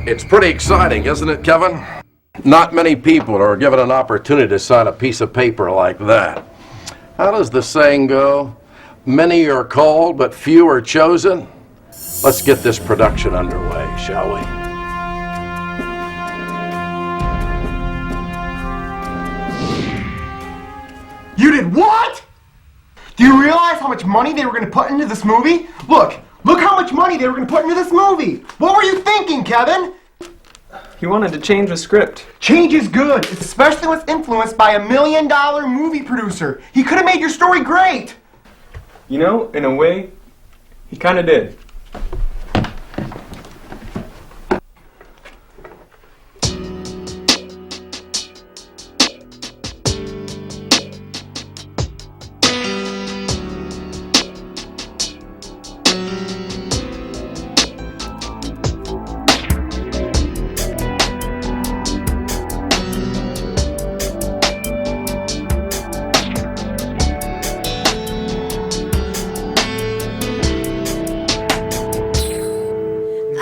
It's pretty exciting, isn't it, Kevin? Not many people are given an opportunity to sign a piece of paper like that. How does the saying go? Many are called, but few are chosen. Let's get this production underway, shall we? You did what? Do you realize how much money they were going to put into this movie? Look how much money they were going to put into this movie. What were you thinking, Kevin? He wanted to change the script. Change is good, especially when it's influenced by $1 million movie producer. He could have made your story great. You know, in a way, he kind of did.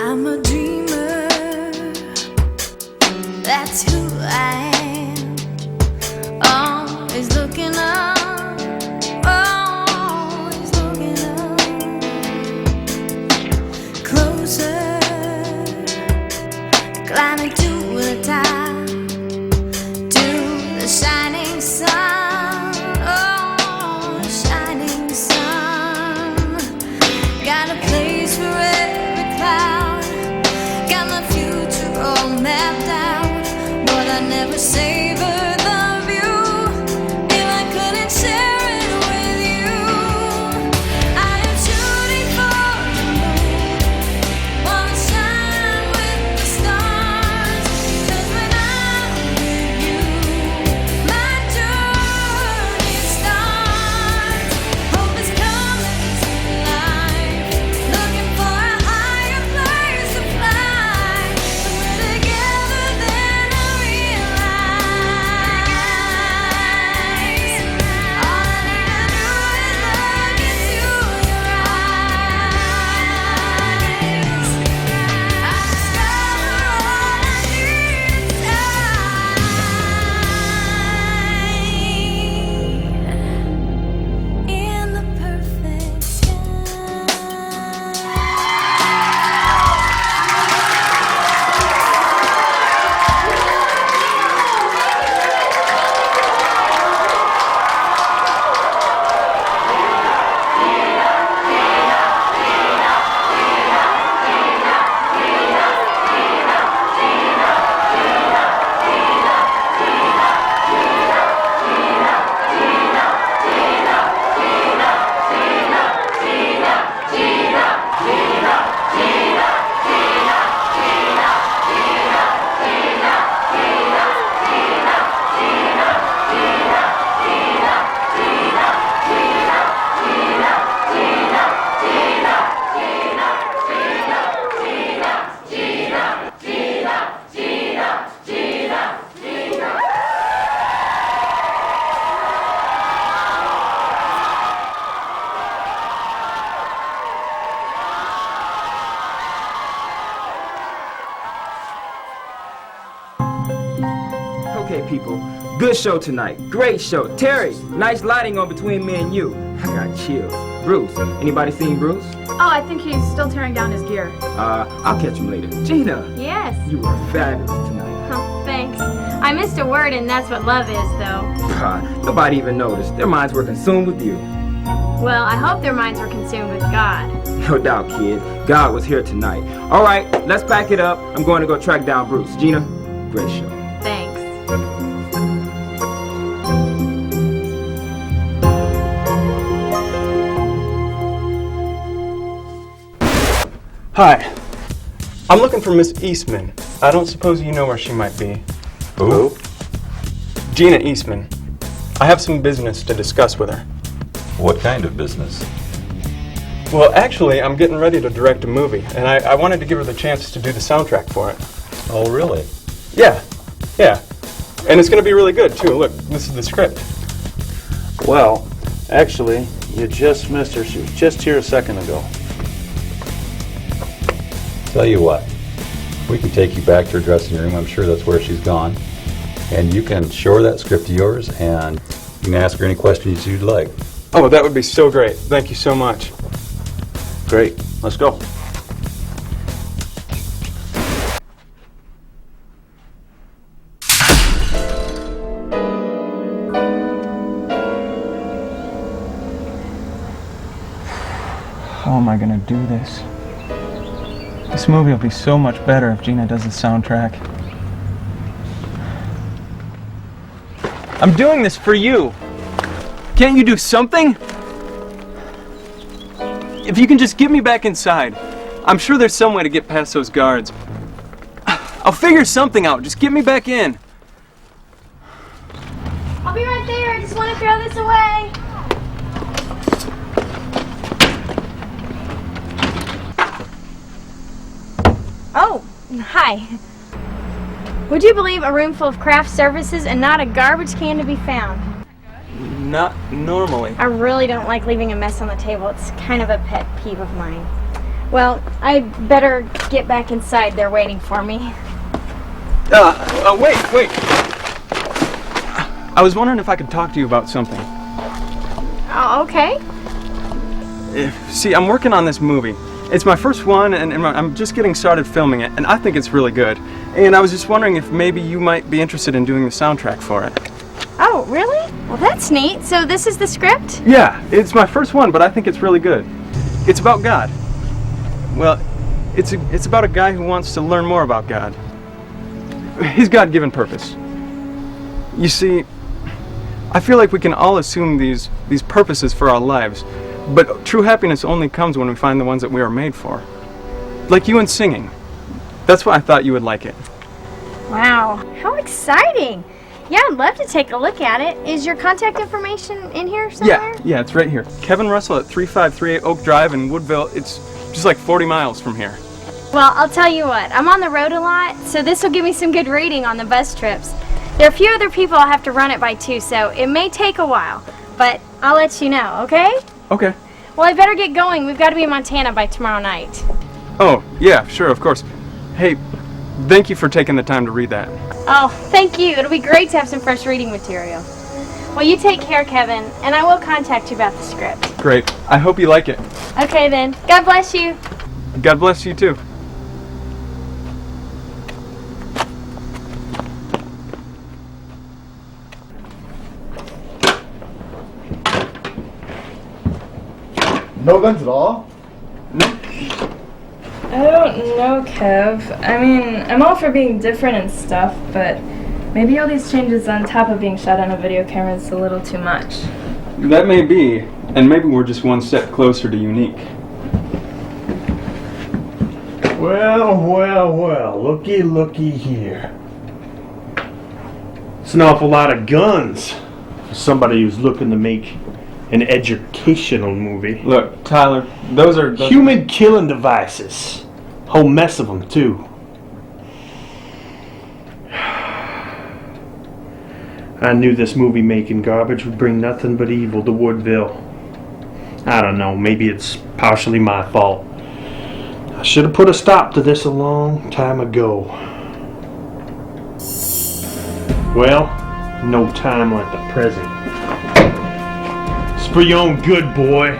I'm a dreamer, that's who I am. Always looking up, always looking up. Closer, climbing to the top, to the shining sun, oh, the shining sun. Got a place for every cloud, got my future all mapped out, but I never savor the view if I couldn't share it with you. I am shooting for the moon, wanna shine with the stars, 'cause when I'm with you, my journey starts. Hope is coming to life, looking for a higher place. people. Good show tonight. Great show. Terry, nice lighting on between me and you. I got chills. Bruce, anybody seen Bruce? Oh, I think he's still tearing down his gear. I'll catch him later. Gina, Yes. you were fabulous tonight. Oh, thanks. I missed a word, and that's what love is, though. Nobody even noticed. Their minds were consumed with you. Well, I hope their minds were consumed with God. No doubt, kid. God was here tonight. All right, let's pack it up. I'm going to go track down Bruce. Gina, great show. Thanks. Hi. I'm looking for Miss Eastman. I don't suppose you know where she might be. Who? Gina Eastman. I have some business to discuss with her. What kind of business? Well, actually, I'm getting ready to direct a movie, and I wanted to give her the chance to do the soundtrack for it. Oh, really? Yeah. And it's going to be really good, too. Look, this is the script. Well, actually, you just missed her. She was just here a second ago. Tell you what, we can take you back to her dressing room. I'm sure that's where she's gone. And you can show her that script of yours, and you can ask her any questions you'd like. Oh, that would be so great. Thank you so much. Great. Let's go. How am I going to do this? This movie will be so much better if Gina does the soundtrack. I'm doing this for you. Can't you do something? If you can just get me back inside. I'm sure there's some way to get past those guards. I'll figure something out. Just get me back in. I'll be right there. I just want to throw this away. Oh, hi. Would you believe a room full of craft services and not a garbage can to be found? Not normally. I really don't like leaving a mess on the table. It's kind of a pet peeve of mine. Well, I better get back inside. They're waiting for me. Wait. I was wondering if I could talk to you about something. Oh, okay. See, I'm working on this movie. It's my first one, and I'm just getting started filming it, and I think it's really good. And I was just wondering if maybe you might be interested in doing the soundtrack for it. Oh, really? Well, that's neat. So this is the script? Yeah, it's my first one, but I think it's really good. It's about God. Well, it's about a guy who wants to learn more about God. His God-given purpose. You see, I feel like we can all assume these purposes for our lives, but true happiness only comes when we find the ones that we are made for. Like you in singing. That's why I thought you would like it. Wow, how exciting! Yeah, I'd love to take a look at it. Is your contact information in here somewhere? Yeah, it's right here. Kevin Russell at 3538 Oak Drive in Woodville. It's just like 40 miles from here. Well, I'll tell you what, I'm on the road a lot, so this will give me some good reading on the bus trips. There are a few other people I'll have to run it by too, so it may take a while, but I'll let you know, okay? Okay. Well, I better get going. We've got to be in Montana by tomorrow night. Oh, yeah, sure, of course. Hey, thank you for taking the time to read that. Oh, thank you. It'll be great to have some fresh reading material. Well, you take care, Kevin, and I will contact you about the script. Great. I hope you like it. Okay, then. God bless you. God bless you, too. No guns at all? I don't know, Kev. I mean, I'm all for being different and stuff, but maybe all these changes on top of being shot on a video camera is a little too much. That may be, and maybe we're just one step closer to unique. Well, looky here. It's an awful lot of guns for somebody who's looking to make an educational movie. Look, Tyler, those are... Human killing devices. Whole mess of them, too. I knew this movie making garbage would bring nothing but evil to Woodville. I don't know, maybe it's partially my fault. I should have put a stop to this a long time ago. Well, no time like the present. It's for your own good, boy.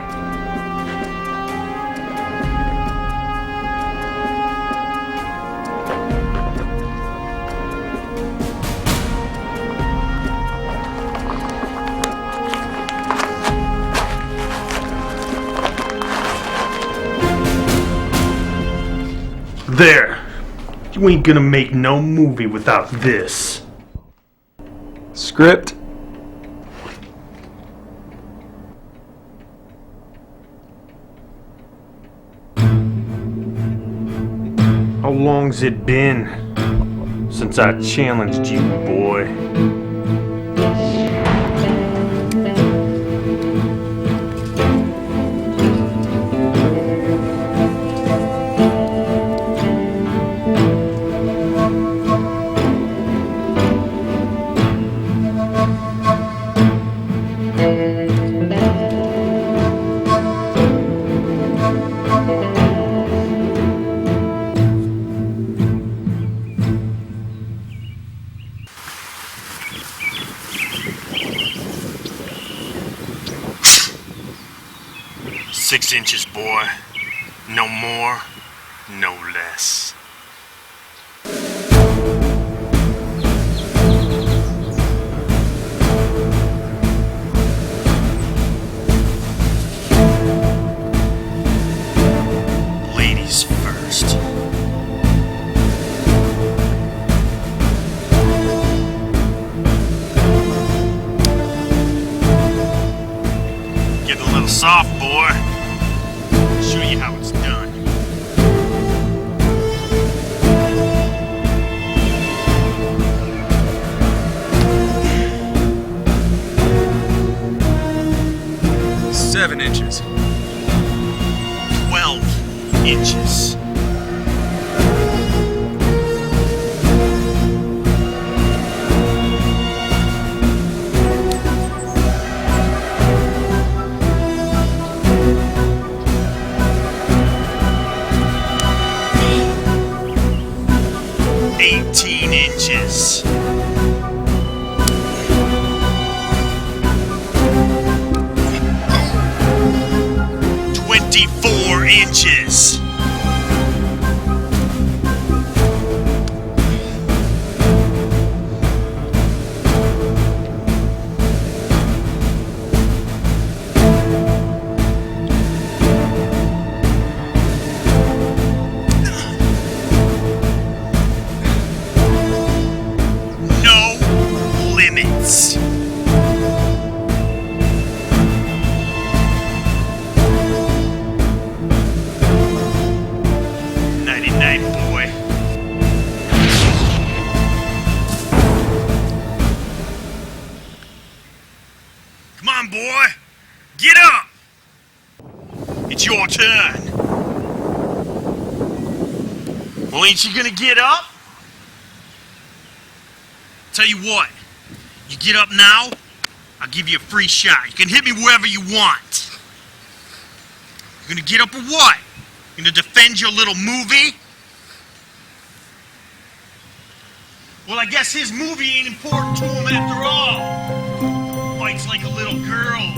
There. You ain't gonna make no movie without this. Script. How long's it been since I challenged you, boy? "6 inches, boy. No more, no less." Ladies first. Getting a little soft, boy. Show you how it's done. "7 inches. 12 inches. Inches. 24 inches. 99, boy. Come on, boy. Get up. It's your turn. Well, ain't you gonna get up? Tell you what. You get up now, I'll give you a free shot. You can hit me wherever you want. You gonna get up or what? You gonna defend your little movie? Well, I guess his movie ain't important to him after all. Fights like a little girl.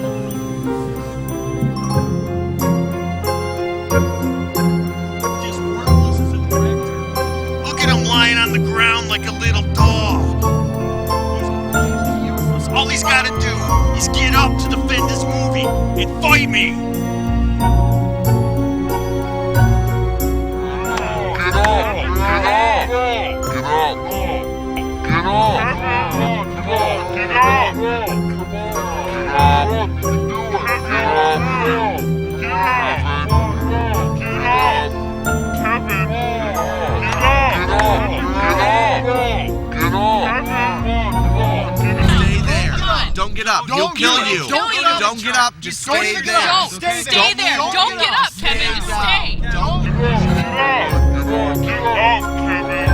Just worthless as a director. Look at him lying on the ground like a little dog. All he's got to do is get up to defend his movie and fight me. Get up! Don't get up. He'll kill you. Don't get up. Just stay there. Stay there. Don't get up, Kevin. Just stay. Don't get up, Kevin.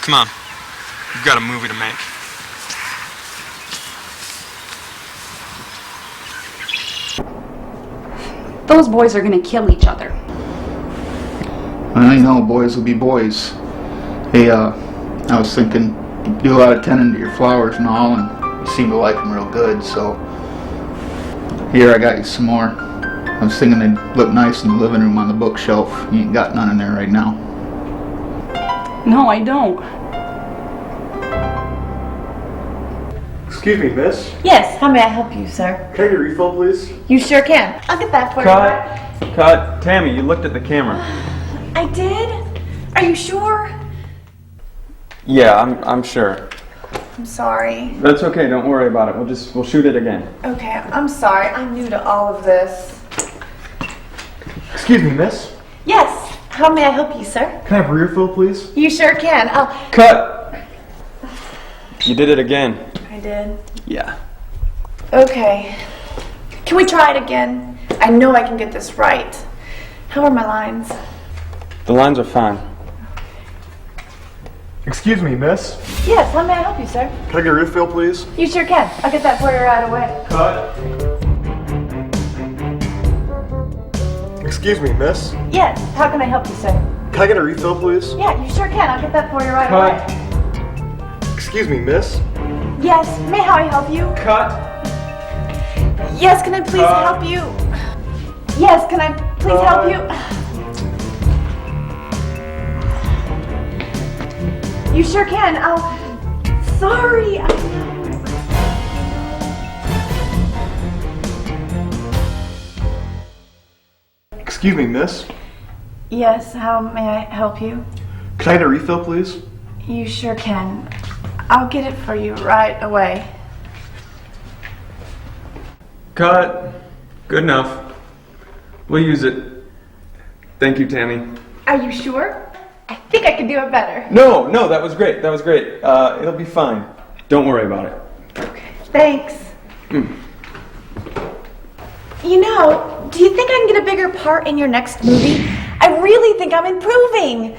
Come on. You've got a movie to make. Those boys are gonna kill each other. Well, you know, boys will be boys. Hey, I was thinking, you do a lot of tending to your flowers and all, and you seem to like them real good, so here, I got you some more. I was thinking they'd look nice in the living room on the bookshelf. You ain't got none in there right now. No, I don't. Excuse me, miss. Yes, how may I help you, sir? Can I get a refill, please? You sure can. I'll get that for you. Cut. Tammy, you looked at the camera. I did? Are you sure? Yeah, I'm sure. I'm sorry. That's okay, don't worry about it. We'll shoot it again. Okay, I'm sorry. I'm new to all of this. Excuse me, miss. Yes, how may I help you, sir? Can I have a refill, please? You sure can. Cut! You did it again. I did. Yeah. Okay. Can we try it again? I know I can get this right. How are my lines? The lines are fine. Excuse me, miss. Yes, how may I help you, sir? Can I get a refill, please? You sure can. I'll get that for you right away. Cut. Excuse me, miss. Yes, how can I help you, sir? Can I get a refill, please? Yeah, you sure can. I'll get that for you right Cut. away. Excuse me, miss. Yes, may I help you? Cut. Yes, can I please help you? Yes, can I please help you? You sure can. Sorry. Excuse me, miss. Yes, how may I help you? Can I get a refill, please? You sure can. I'll get it for you right away. Cut. Good enough. We'll use it. Thank you, Tammy. Are you sure? I think I could do it better. No, that was great. That was great. It'll be fine. Don't worry about it. Thanks. You know, do you think I can get a bigger part in your next movie? I really think I'm improving.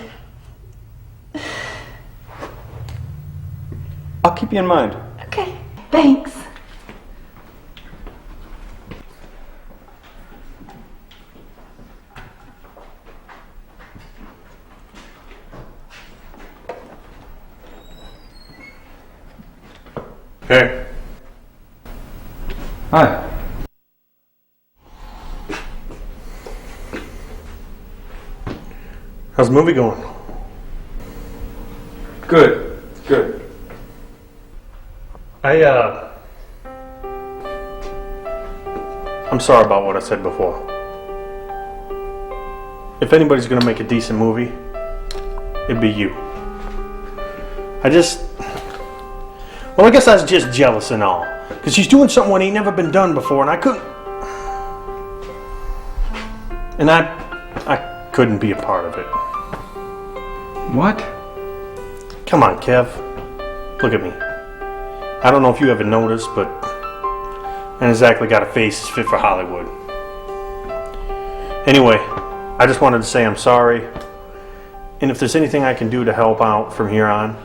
I'll keep you in mind. Okay, thanks. Hey. Hi. How's the movie going? Good. Good. I'm sorry about what I said before. If anybody's gonna make a decent movie, it'd be you. I guess I was just jealous and all. Because she's doing something that ain't never been done before, and I couldn't... And I couldn't be a part of it. What? Come on, Kev. Look at me. I don't know if you ever noticed, but I ain't exactly got a face that's fit for Hollywood. Anyway, I just wanted to say I'm sorry. And if there's anything I can do to help out from here on,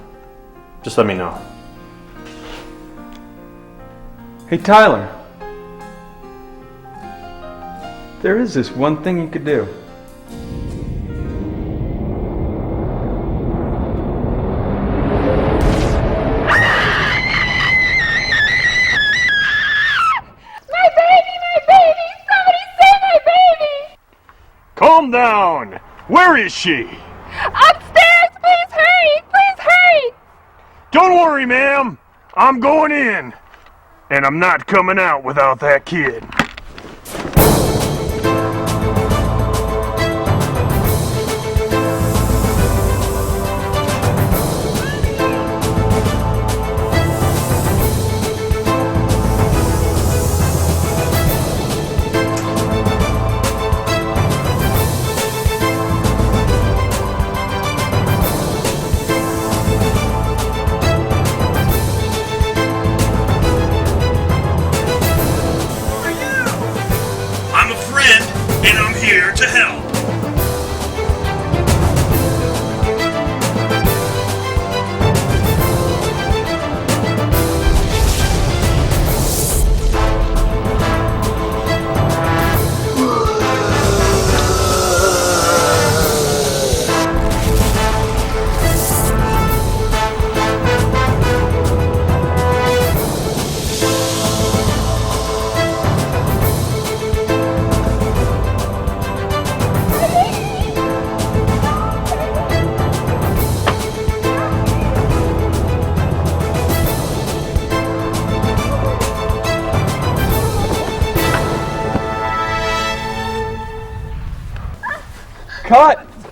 just let me know. Hey, Tyler. There is this one thing you could do. Calm down! Where is she? Upstairs! Please hurry! Please hurry! Don't worry, ma'am. I'm going in. And I'm not coming out without that kid.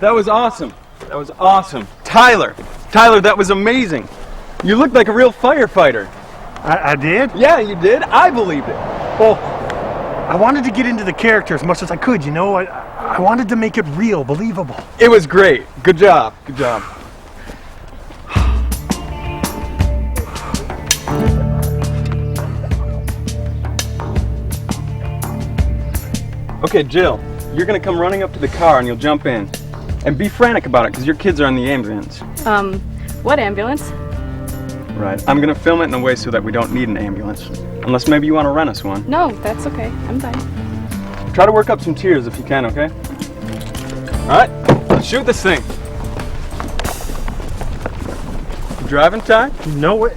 That was awesome. That was awesome. Tyler, that was amazing. You looked like a real firefighter. I did? Yeah, you did. I believed it. Well, I wanted to get into the character as much as I could, you know? I wanted to make it real, believable. It was great. Good job. Good job. Okay, Jill, you're gonna come running up to the car and you'll jump in. And be frantic about it, because your kids are in the ambulance. What ambulance? Right. I'm gonna film it in a way so that we don't need an ambulance. Unless maybe you want to rent us one. No, that's okay. I'm fine. Try to work up some tears if you can, okay? Alright, let's shoot this thing. You driving, Ty? No, it.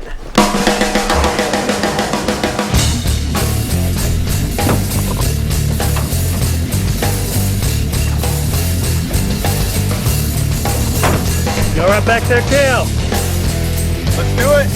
Go right back there, Cal. Let's do it.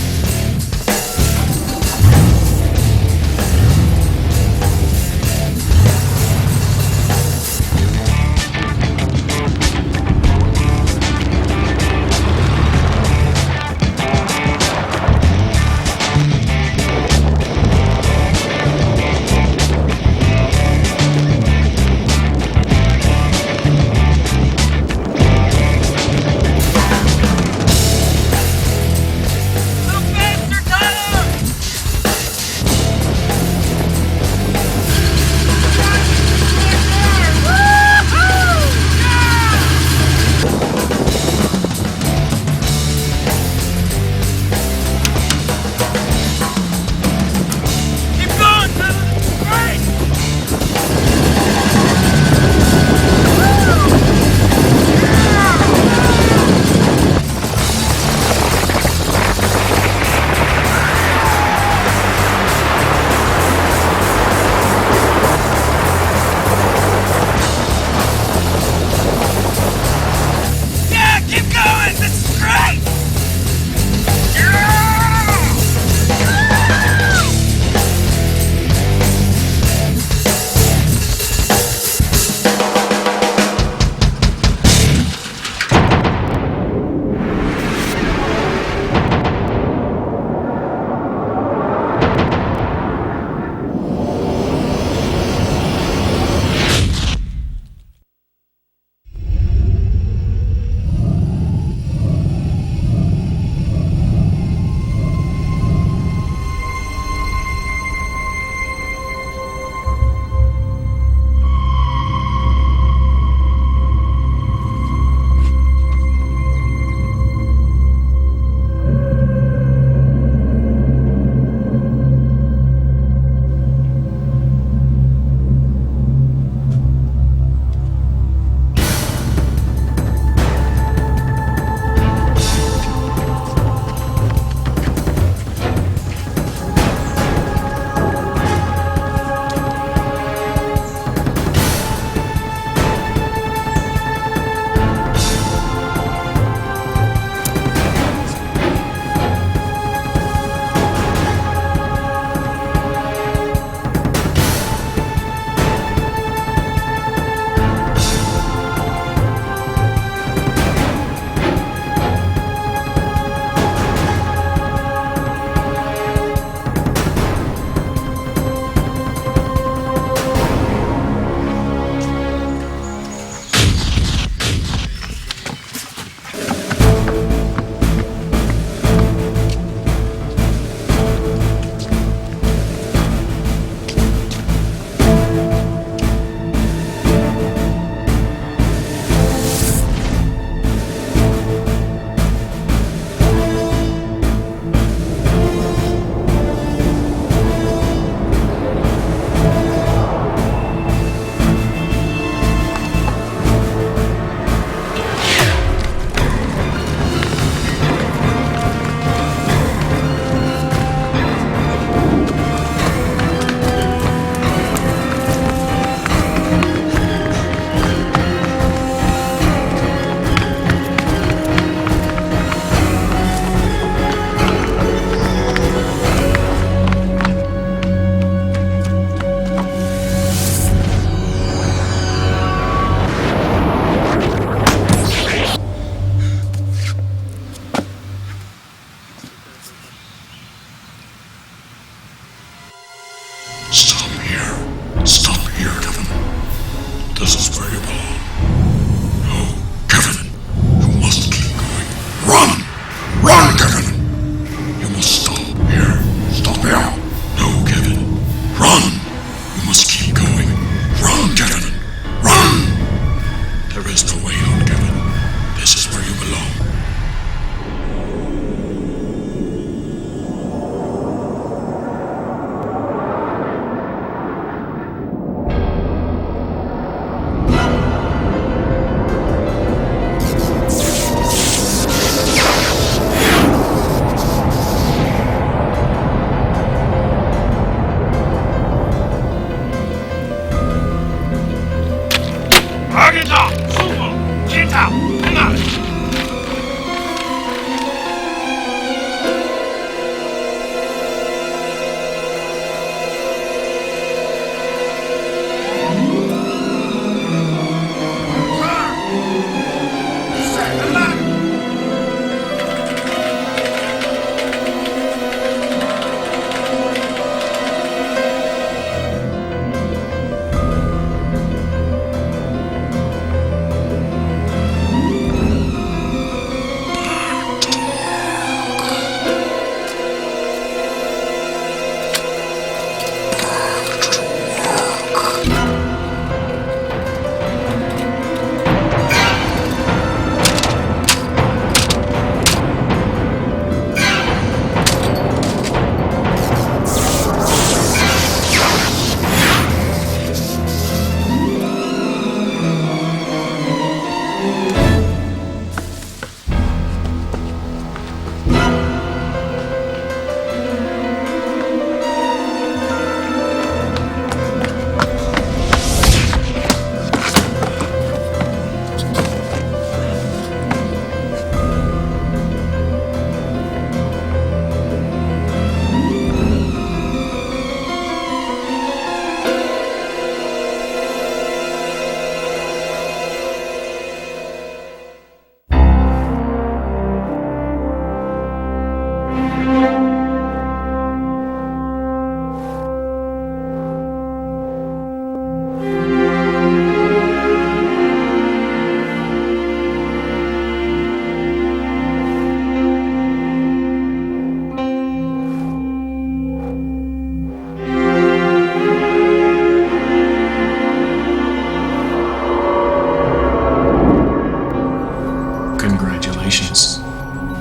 Congratulations.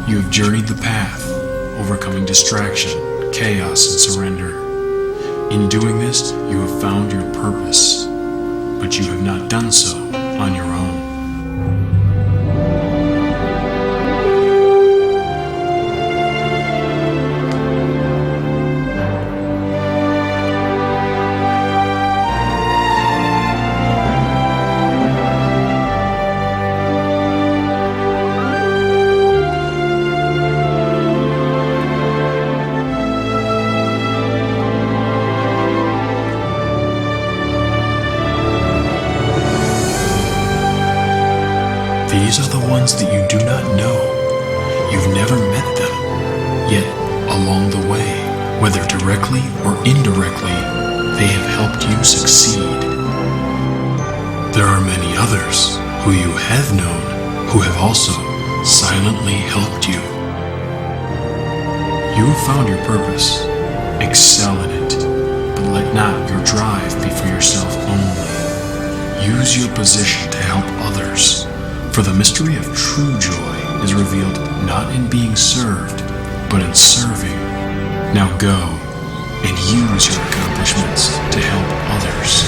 You have journeyed the path, overcoming distraction, chaos, and surrender. In doing this, you have found your purpose, but you have not done so on your own. These are the ones that you do not know. You've never met them. Yet, along the way, whether directly or indirectly, they have helped you succeed. There are many others who you have known who have also silently helped you. You have found your purpose. Excel in it, but let not your drive be for yourself only. Use your position to help others. For the mystery of true joy is revealed not in being served, but in serving. Now go and use your accomplishments to help others.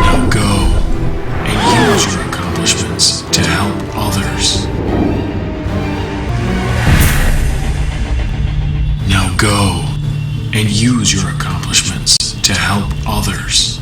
Now go and use your accomplishments to help others. Now go and use your accomplishments to help others.